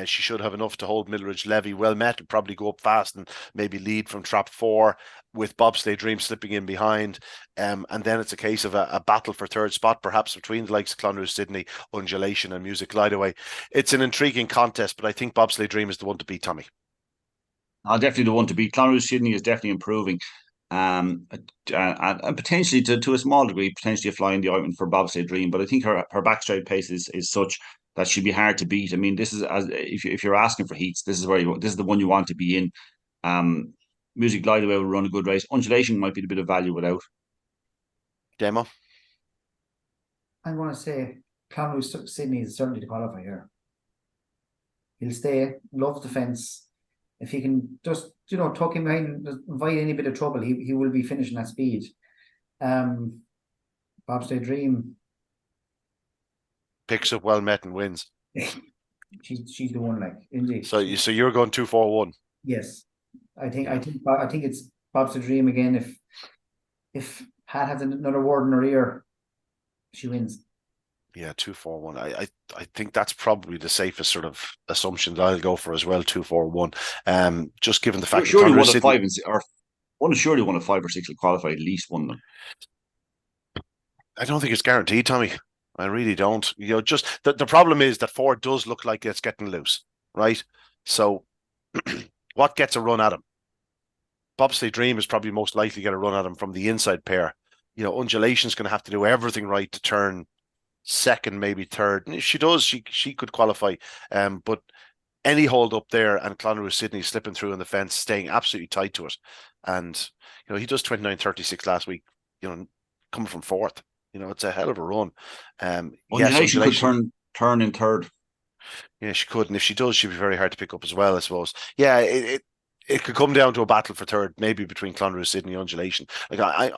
she should have enough to hold Middleridge Levy. Well met, and probably go up fast and maybe lead from trap 4 with Bobsleigh Dream slipping in behind. And then it's a case of a battle for third spot, perhaps between the likes of Clonru Sydney, Undulation and Music Lightaway. It's an intriguing contest, but I think Bobsleigh Dream is the one to beat, Tommy. Definitely the one to beat. Clonru Sydney is definitely improving. And potentially to a small degree, potentially a fly in the ointment for Bobsleigh Dream. But I think her backstride pace is such that she'd be hard to beat. I mean, this is if you're asking for heats, this is the one you want to be in. Music Lightaway will run a good race. Undulation might be a bit of value without. Demo. I'm going to say Clonru Sydney is certainly to qualify here. He'll stay, loves the fence. If he can just, tuck him behind, avoid any bit of trouble, he will be finishing at speed. Bobsleigh Dream picks up well met and wins. she's the one, like, indeed. So you're going 2-4-1. Yes, I think it's Bobsleigh Dream again. If Pat has another word in her ear, she wins. Yeah, 2-4-1. I think that's probably the safest sort of assumption that I'll go for as well. 2-4-1. Just given the fact surely that one of 5 or surely one of 5 or 6 will qualify at least one of them. I don't think it's guaranteed, Tommy. I really don't. Just the problem is that 4 does look like it's getting loose, right? So what gets a run at him? Bobsleigh Dream is probably most likely get a run at him from the inside pair. Undulation's going to have to do everything right to turn second, maybe third. And if she does, she could qualify. But any hold up there and Clonru Sydney slipping through on the fence, staying absolutely tight to it. And he does 29.36 last week. Coming from 4th. It's a hell of a run. Undulation could turn in 3rd. Yeah, she could, and if she does, she'd be very hard to pick up as well, I suppose. Yeah, it could come down to a battle for 3rd, maybe between Clonru Sydney and Undulation. Like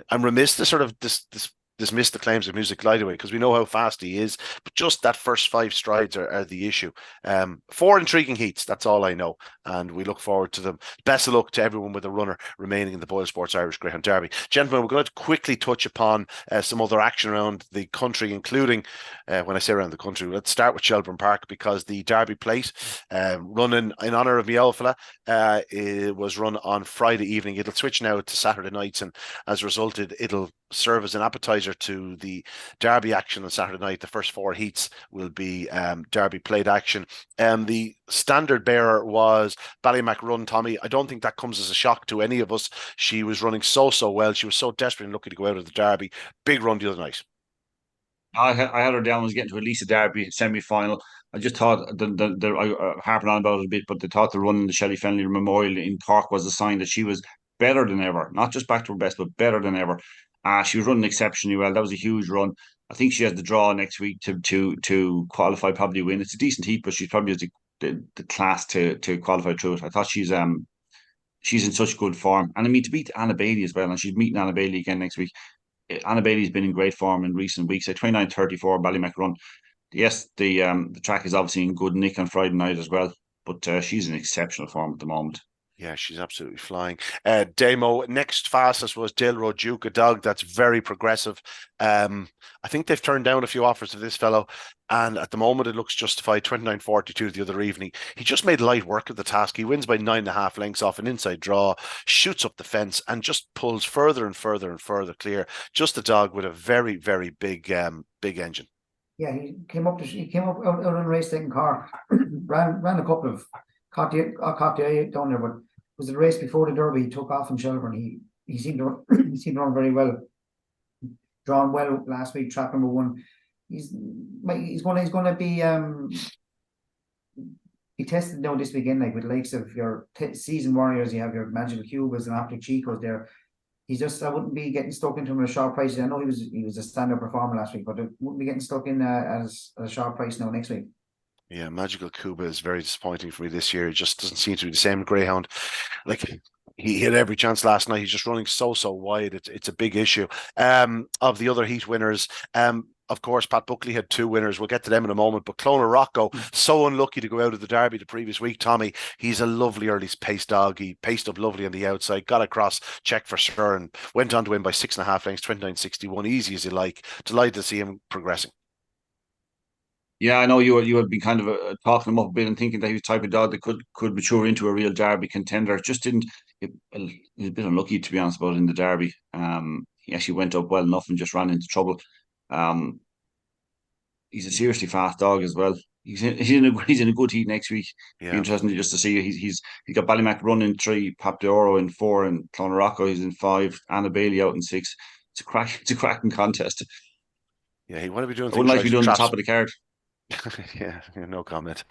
I'm remiss to sort of dismiss the claims of Music Lightaway because we know how fast he is, but just that first 5 strides are the issue. 4 intriguing heats, that's all I know, and we look forward to them. Best of luck to everyone with a runner remaining in the BoyleSports Irish Greyhound Derby. Gentlemen, we're going to quickly touch upon some other action around the country, including, when I say around the country, let's start with Shelbourne Park because the Derby Plate, running in honour of Miolfala, it was run on Friday evening. It'll switch now to Saturday nights, and as a result, it'll serve as an appetizer to the Derby action on Saturday night. The first 4 heats will be Derby Plate action. The standard bearer was Ballymac Run, Tommy. I don't think that comes as a shock to any of us. She was running so well. She was so desperate and lucky to go out of the Derby. Big run the other night. I had her down as getting to at least a Derby semi-final. I just thought harping on about it a bit, but they thought the run in the Shelley Fenley Memorial in Cork was a sign that she was better than ever. Not just back to her best, but better than ever. She was running exceptionally well. That was a huge run. I think she has the draw next week to qualify, probably win. It's a decent heat, but she's probably has the class to qualify through it. I thought she's in such good form. And I mean, to beat Anna Bailey as well, and she's meeting Anna Bailey again next week. Anna Bailey's been in great form in recent weeks. At 29.34 Ballymac Run. Yes, the track is obviously in good nick on Friday night as well, but she's in exceptional form at the moment. Yeah, she's absolutely flying. Damo, next fastest was Dale Road Duke, a dog that's very progressive. I think they've turned down a few offers of this fellow, and at the moment it looks justified. 29.42 the other evening. He just made light work of the task. He wins by 9.5 lengths off an inside draw, shoots up the fence, and just pulls further and further and further clear. Just a dog with a very, very big engine. Yeah, he came up out on race day in Cork, ran a couple of caught the eye down there, but it was the race before the Derby. He took off in Shelbourne. He seemed to run very well. Drawn well last week, track number 1. He's going to be tested now this weekend, like with the likes of your season warriors. You have your Magical Cubas and Optic Chicos there. I wouldn't be getting stuck into him at a sharp price. I know he was a stand-up performer last week, but I wouldn't be getting stuck in as a sharp price now next week. Yeah, Magical Cuba is very disappointing for me this year. It just doesn't seem to be the same greyhound. Like, he hit every chance last night. He's just running so wide. It's a big issue. Of the other heat winners, of course, Pat Buckley had 2 winners. We'll get to them in a moment. But Clonarocco, so unlucky to go out of the Derby the previous week. Tommy, he's a lovely early pace dog. He paced up lovely on the outside, got across, checked for sure, and went on to win by 6.5 lengths, 29.61, easy as you like. Delighted to see him progressing. Yeah, I know you had been kind of talking him up a bit and thinking that he was the type of dog that could mature into a real Derby contender. It just didn't. He was a bit unlucky, to be honest, about it in the Derby. He actually went up well enough and just ran into trouble. Um, he's a seriously fast dog as well. He's in a good heat next week. Be Yeah. interesting just to see. He's got Ballymac running 3, Pap d'Oro in 4, and Clonarocco he's in 5. Anna Bailey out in 6. It's a cracking contest. Yeah, he want to be doing I wouldn't things like to right. be doing the Traps. top of the card. Yeah, no comment.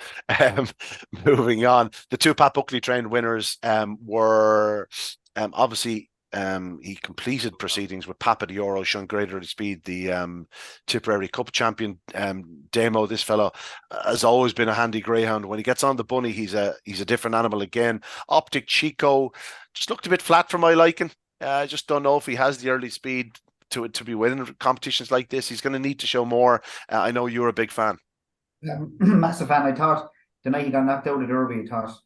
Moving on, the 2 Pat Buckley trained winners were obviously he completed proceedings with Papa Dioro, showing greater speed. The Tipperary Cup champion Damo, this fellow has always been a handy greyhound. When he gets on the bunny, he's a different animal again. Optic Chico just looked a bit flat for my liking. I just don't know if he has the early speed to be winning competitions like this. He's going to need to show more. I know you're a big fan. Massive fan. I thought the night he got knocked out of Derby, I thought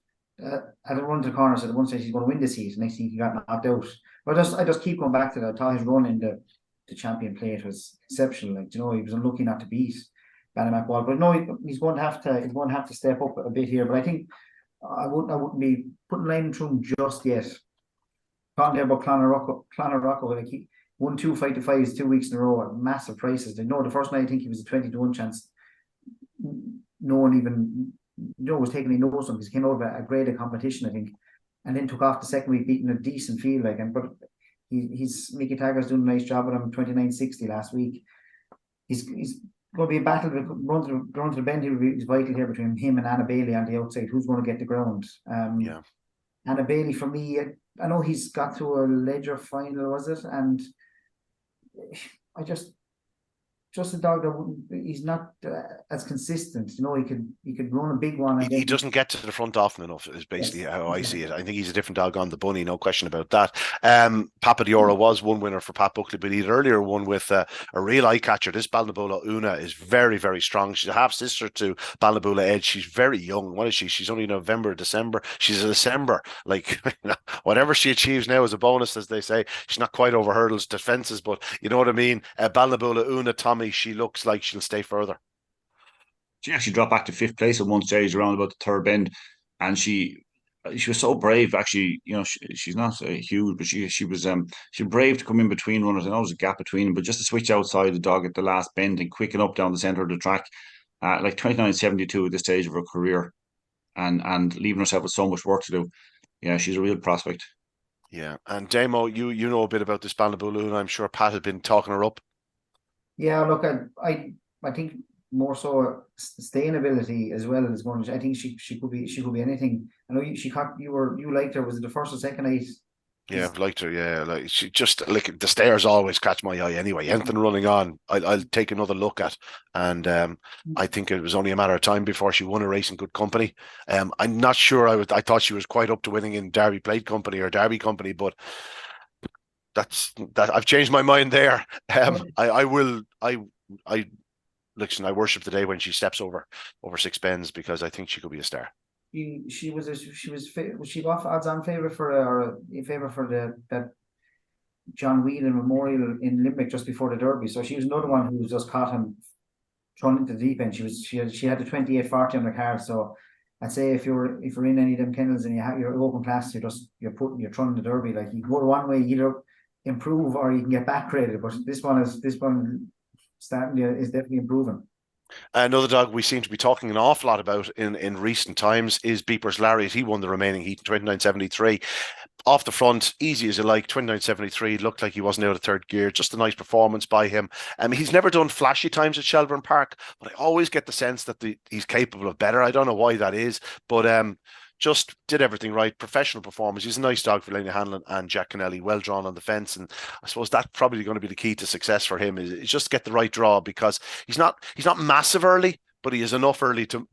at the run to the corner, said at one stage he's going to win this heat. Next thing he got knocked out. But I just keep going back to that. I thought his run in the champion plate was exceptional. Like, he was unlucky not to beat Ballymac Wall. But no, he's going to have to step up a bit here. But I think I wouldn't be putting line through him just yet. Talking there about Clonarocco, like he won 2 5-5s 2 weeks in a row at massive prices. The first night I think he was a 20-1 chance. No one even was taking any notice of him because he came out of a graded competition, I think, and then took off the second week beating a decent field. But he's Mickey Taggart's doing a nice job at him. 29.60 last week. He's going to be a battle run to the bend. He's vital here between him and Anna Bailey on the outside. Who's going to get the ground? Yeah. Anna Bailey, for me, I know he's got to a Ledger final, was it? And I just a dog that he's not as consistent. He could run a big one. And he doesn't get to the front often enough, is basically how I see it. I think he's a different dog on the bunny, no question about that. Papa Dioro was 1 winner for Pat Buckley, but he'd earlier won with a real eye catcher. This Balnabola Una is very, very strong. She's a half sister to Balnabola Edge. She's very young. What is she? She's only November, December. She's a December. Like, whatever she achieves now is a bonus, as they say. She's not quite over hurdles, defenses, but you know what I mean. Balnabola Una, Tommy, she looks like she'll stay further. She actually dropped back to 5th place at one stage around about the 3rd bend, and she was so brave. Actually, she's not huge, but she was brave to come in between runners. I know there's a gap between them, but just to switch outside the dog at the last bend and quicken up down the centre of the track, like 29.72 at this stage of her career, and leaving herself with so much work to do. Yeah, she's a real prospect. Yeah, and Damo, you know a bit about this Balnabola, and I'm sure Pat had been talking her up. Yeah, look, I think more so sustainability as well as going. I think she could be anything. I know you liked her. Was it the first or second night? Yeah, I've liked her. Yeah, like she just like the stairs always catch my eye. Anyway, anything running on, I'll take another look at, and I think it was only a matter of time before she won a race in good company. I'm not sure. I thought she was quite up to winning in Derby Plate Company or Derby Company, but that I've changed my mind there. I listen. I worship the day when she steps over 6 bends because I think she could be a star. Was she off odds-on favourite for that John Whelan Memorial in Limerick just before the Derby? So she was another one who was just caught him thrown into the deep end. She had the 28.40 on the card. So I'd say if you're in any of them kennels and you're open class, you're throwing the Derby. Like, you can go one way, either improve or you can get back rated. But this one starting is definitely improving. Another dog we seem to be talking an awful lot about in recent times is Beeper's Lariat. He won the remaining heat in 29.73. Off the front, easy as you like, 29.73. Looked like he wasn't out of 3rd gear. Just a nice performance by him. He's never done flashy times at Shelbourne Park, but I always get the sense that he's capable of better. I don't know why that is, but just did everything right. Professional performance. He's a nice dog for Lenny Hanlon and Jack Kennelly, well drawn on the fence. And I suppose that's probably going to be the key to success for him is just get the right draw, because he's not massive early, but he is enough early to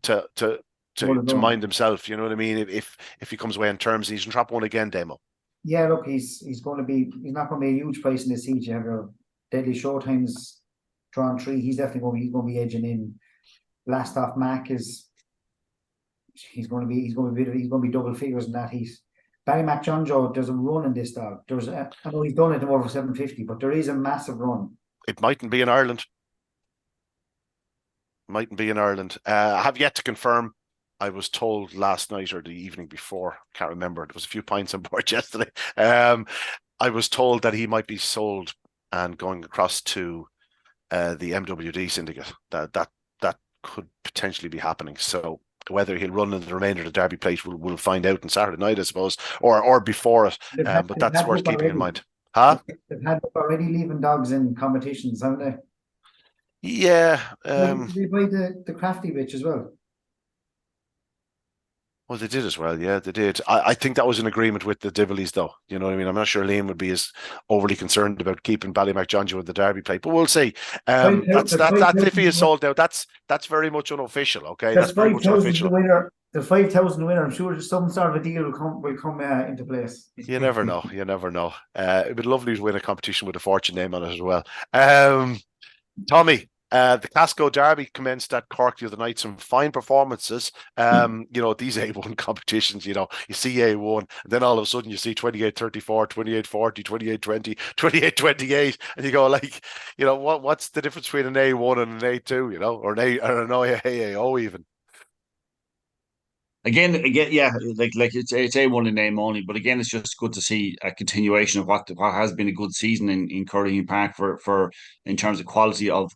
mind himself. You know what I mean? If he comes away in terms, he's in trap 1 again, Damo. Yeah, look, he's not going to be a huge price in this heat. You have your deadly showtimes drawn 3. He's definitely going to be edging in. Last off Mac he's going to be double figures in that heat. Barry McJohn there's a run in this dog. I know he's done it in over 750, but there is a massive run. It mightn't be in Ireland. I have yet to confirm. I was told last night or the evening before, can't remember. There was a few pints on board yesterday. I was told that he might be sold and going across to the MWD syndicate. That could potentially be happening. So whether he'll run in the remainder of the Derby plate, we'll find out on Saturday night, I suppose, or before it. But that's worth keeping in mind. Huh? They've had already leaving dogs in competitions, haven't they? Yeah. They buy the crafty bitch as well. Well, they did as well. Yeah, they did. I think that was an agreement with the Divillies, though. You know what I mean? I'm not sure Liam would be as overly concerned about keeping Ballymacjohn with the Derby plate, but we'll see. That Tiffy is sold out. That's very much unofficial. Okay, that's very much unofficial. The 5,000 winner. I'm sure some sort of a deal will come into place. You never know. It'd be lovely to win a competition with a fortune name on it as well. Tommy, the Casco Derby commenced at Cork the other night. Some fine performances. You know, these A1 competitions, you know, you see A1, and then all of a sudden you see 28-34, 28-40, 28-20, 28-28, and you go like, you know, what's the difference between an A1 and an A2, you know, or an AAO even? Again, yeah, like it's A1 in name only, but again, it's just good to see a continuation of what has been a good season in Coolavanny Park for in terms of quality of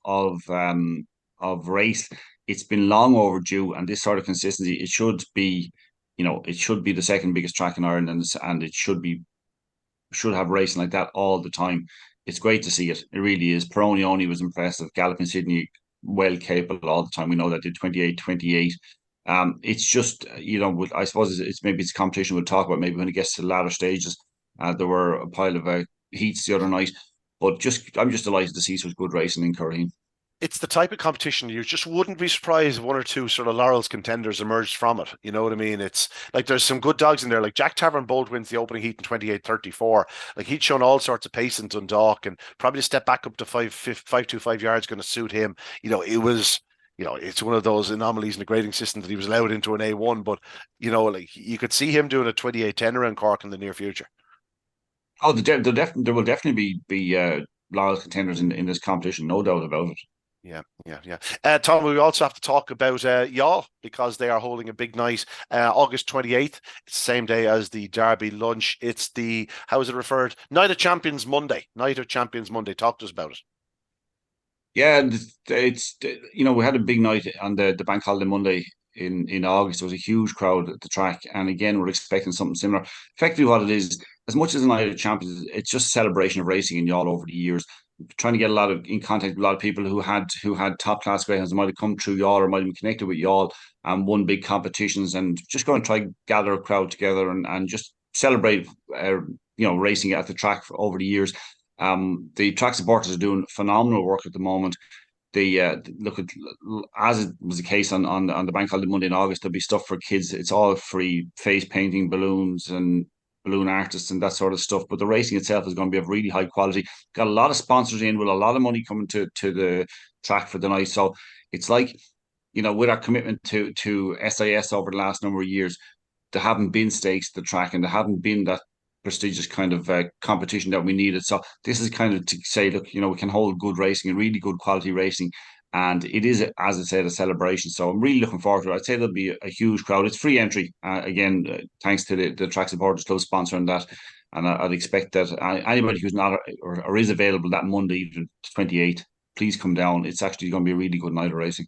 race. It's been long overdue, and this sort of consistency, it should be, you know, it should be the second biggest track in Ireland, and it should have racing like that all the time. It's great to see it. It really is. Peroni was impressive. Galloping Sydney, well capable all the time. We know that did 28-28. It's just, you know, I suppose it's competition we'll talk about maybe when it gets to the latter stages. There were a pile of heats the other night, but I'm just delighted to see such good racing in Curraheen. It's the type of competition you just wouldn't be surprised if one or two sort of laurels contenders emerged from it. You know what I mean? It's like there's some good dogs in there. Like Jack Tavern Bold wins the opening heat in 28-34. Like he'd shown all sorts of pace in Dundalk, and probably a step back up to 5.25 yards going to suit him. You know, it was. You know, it's one of those anomalies in the grading system that he was allowed into an A1, but you know, like you could see him doing a 28-10 around Cork in the near future. Oh, there will definitely be laurel contenders in this competition, no doubt about it. Yeah. Tom, we also have to talk about Youghal because they are holding a big night August 28th. It's the same day as the Derby lunch. It's the, how is it referred? Night of Champions Monday. Talk to us about it. Yeah, it's you know, we had a big night on the bank holiday Monday in August. There was a huge crowd at the track, and again, we're expecting something similar. Effectively, what it is, as much as a night of champions, it's just a celebration of racing in Youghal over the years. Trying to get in contact with a lot of people who had top class greyhounds, might have come through Youghal or might have been connected with Youghal and won big competitions, and just going to try gather a crowd together and just celebrate, you know, racing at the track over the years. The track supporters are doing phenomenal work at the moment. Look at, as it was the case on the bank holiday Monday in August, there'll be stuff for kids. It's all free, face painting, balloons and balloon artists and that sort of stuff. But the racing itself is going to be of really high quality. Got a lot of sponsors in with a lot of money coming to the track for the night. So it's like, you know, with our commitment to SIS over the last number of years, there haven't been stakes at the track and there haven't been that prestigious kind of competition that we needed. So this is kind of to say, look, you know, we can hold good racing and really good quality racing. And it is, as I said, a celebration. So I'm really looking forward to it. I'd say there'll be a huge crowd. It's free entry. Again, thanks to the Track Supporters Club sponsoring that. And I'd expect that anybody who's not or is available that Monday, even 28th, please come down. It's actually going to be a really good night of racing.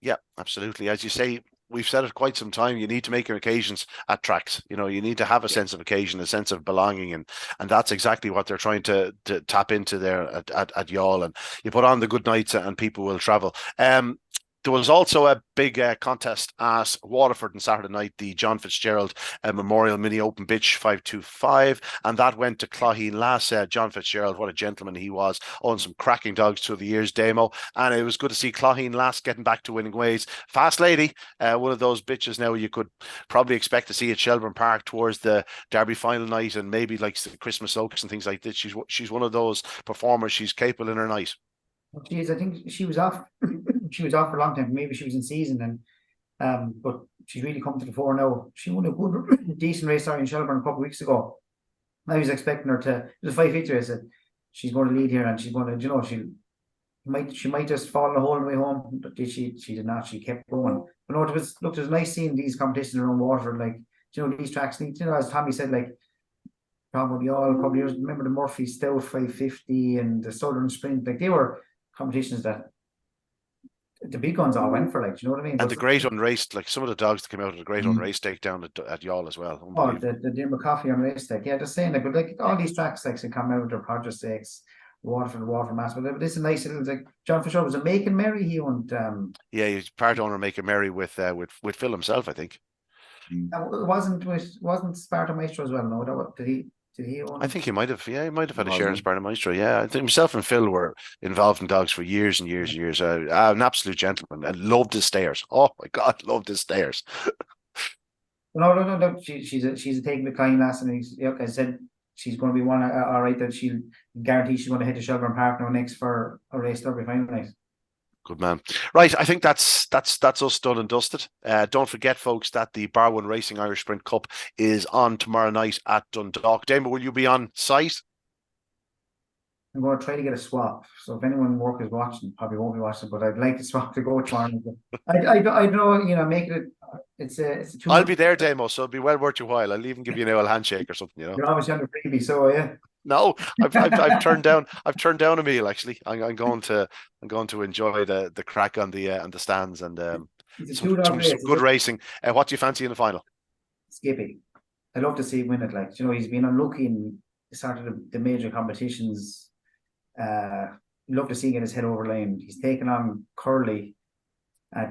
Yeah, absolutely. As you say, we've said it quite some time. You need to make your occasions at tracks. You know, you need to have a sense of occasion, a sense of belonging, and that's exactly what they're trying to tap into there at Youghal. And you put on the good nights, and people will travel. There was also a big contest at Waterford on Saturday night, the John Fitzgerald Memorial Mini Open Bitch 525, and that went to Clogheen Lass. John Fitzgerald, what a gentleman he was, owned some cracking dogs through the years, Damo, and it was good to see Clogheen Lass getting back to winning ways. Fast Lady, one of those bitches now you could probably expect to see at Shelbourne Park towards the Derby final night and maybe like the Christmas Oaks and things like that. She's one of those performers. She's capable in her night. Geez, I think she was off. She was off for a long time. Maybe she was in season, and but she's really come to the fore now. She won a good, decent race in Shelbourne a couple of weeks ago. I was expecting her to. It was a 5-8 race. I said she's going to lead here, and she's going to. You know, she might just fall in the hole on the way home. But she did not. She kept going. But no, it was nice seeing these competitions around Waterford. Like, you know, these tracks. You know, as Tommy said, like. Probably remember the Murphy Stout 550 and the Southern Sprint. Like, they were competitions that the big guns all went for, like, do you know what I mean? And But the great unraced, like some of the dogs that came out of the great unraced takedown at Youghal as well. the Dimmer Coffee on race deck. Yeah, just saying, like, but like all these tracks like they come out with their Project Stakes, Waterford Mass. But this is nice. It was like John Fisher was a Making Merry. He owned yeah, he's part owner Making Merry with Phil himself, I think. it wasn't Sparta Maestro as well, no, did he own I think he might have had a share in Sparta Maestro. Yeah, I think himself and Phil were involved in dogs for years and years and years. An absolute gentleman, and loved his stairs. Oh my God, loved his stairs. No. She's a taking the kind lass, and I said she's going to be one. All right, that she'll guarantee she's going to hit the Shelbourne Park now next for a race derby final night. Good man. Right, I think that's us done and dusted. Don't forget, folks, that the Bar One Racing Irish Sprint Cup is on tomorrow night at Dundalk. Damon, will you be on site? I'm going to try to get a swap. So if anyone in work is watching, probably won't be watching, but I'd like to swap to go tomorrow. I know, you know, make it. It's a. I'll be there, Damo, so it'll be well worth your while. I'll even give you an old handshake or something. You know. You're obviously on the freebie, so yeah. No, I've turned down a meal actually. I'm going to enjoy the crack on the stands and some good racing. What do you fancy in the final? Skippy. I love to see him win it. Like, you know, he's been unlucky in sort of the major competitions. Love to see him get his head over line. He's taken on Curly.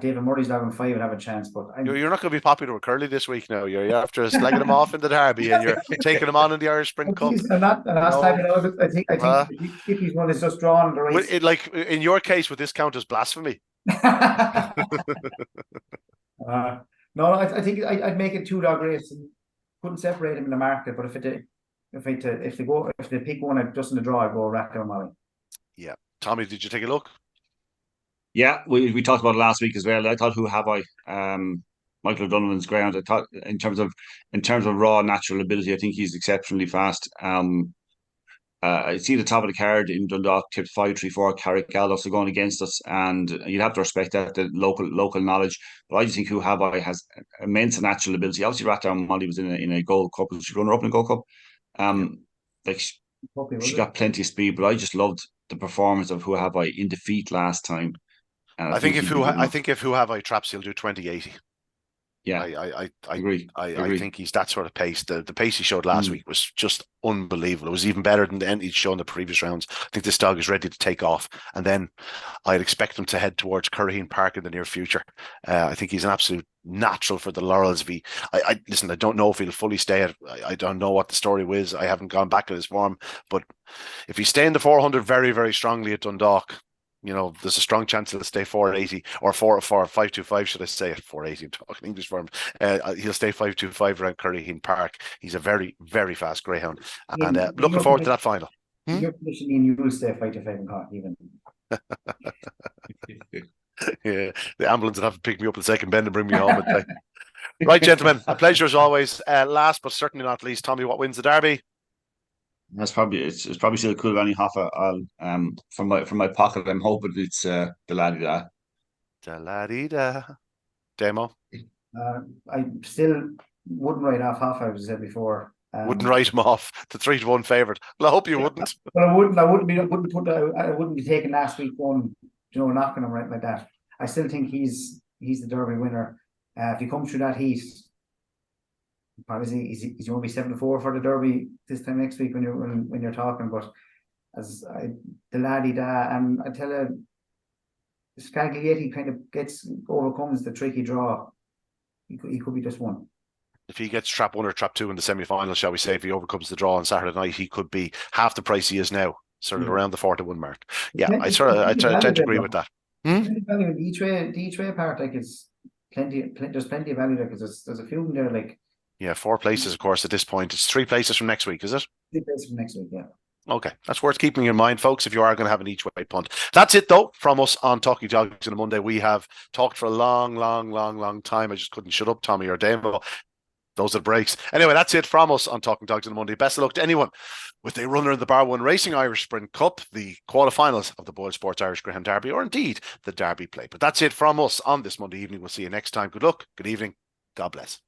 David Murray's dog on 5 will have a chance, but you're not going to be popular with Curly this week now. You're after slagging him off in the Derby, and you're taking him on in the Irish Sprint Cup. I'm not slagging. I think Skippy's one is just drawn the race. Like in your case, would this count as blasphemy? No, I think I'd make it 2-dog race and couldn't separate him in the market. But if they pick one just in the draw, I'd go Racker and Molly. Yeah, Tommy, did you take a look? Yeah, we talked about it last week as well. I thought Who Have I? Michael O'Donovan's ground. I thought in terms of raw natural ability, I think he's exceptionally fast. I see the top of the card in Dundalk tipped 5-3-4 Carrick-Gallo, so going against us, and you'd have to respect that, the local knowledge. But I just think Who Have I has immense natural ability. Obviously, Ratter Molly was in a Gold Cup. Was she runner up in a Gold Cup? Like she got plenty of speed, but I just loved the performance of Who Have I in defeat last time. I think if Who Have I traps, he'll do 20-80. Yeah, I agree. I think he's that sort of pace. The pace he showed last week was just unbelievable. It was even better than the end he'd shown in the previous rounds. I think this dog is ready to take off, and then I'd expect him to head towards Curraheen Park in the near future. I think he's an absolute natural for the laurels. Listen, I don't know if he'll fully stay. I don't know what the story was. I haven't gone back to his form, but if he's staying the 400 very, very strongly at Dundalk, you know, there's a strong chance he'll stay 480 or 525, should I say, at 480. I'm talking English for him. He'll stay 525 around Curraheen Park. He's a very, very fast greyhound, and looking forward to that final. Your position in you will stay 5-5 in Cork even. Yeah, the ambulance will have to pick me up in the second bend and bring me home. Right, gentlemen, a pleasure as always. Last but certainly not least, Tommy, what wins the Derby? It's probably still Coolavanny Hoffa. From my pocket, I'm hoping it's the laddie da. The laddie da. Demo. I still wouldn't write off Hoffa, as I said before. Wouldn't write him off, the 3-1 favourite. Well, I hope you wouldn't. But I wouldn't be taking last week one, you know, knocking him right like that. I still think he's the Derby winner. If he comes through that heat, probably he's going to be 7-4 for the Derby this time next week when you're talking. But the laddie da, and I tell you, Scaglietti kind of overcomes the tricky draw. He could be just one. If he gets trap 1 or trap 2 in the semi-final, shall we say, if he overcomes the draw on Saturday night, he could be half the price he is now, sort of around the 4-1 mark. Yeah, I tend to agree with that. Each way part, like, it's there's plenty of value there, because there's a few in there, like. Yeah, 4 places, of course, at this point. It's 3 places from next week, is it? 3 places from next week, yeah. Okay, that's worth keeping in mind, folks, if you are going to have an each-way punt. That's it, though, from us on Talking Dogs on a Monday. We have talked for a long time. I just couldn't shut up, Tommy or Damo. Those are the breaks. Anyway, that's it from us on Talking Dogs on a Monday. Best of luck to anyone with a runner in the Bar 1 Racing Irish Sprint Cup, the quarterfinals of the BoyleSports Irish Greyhound Derby, or indeed the Derby play. But that's it from us on this Monday evening. We'll see you next time. Good luck, good evening, God bless.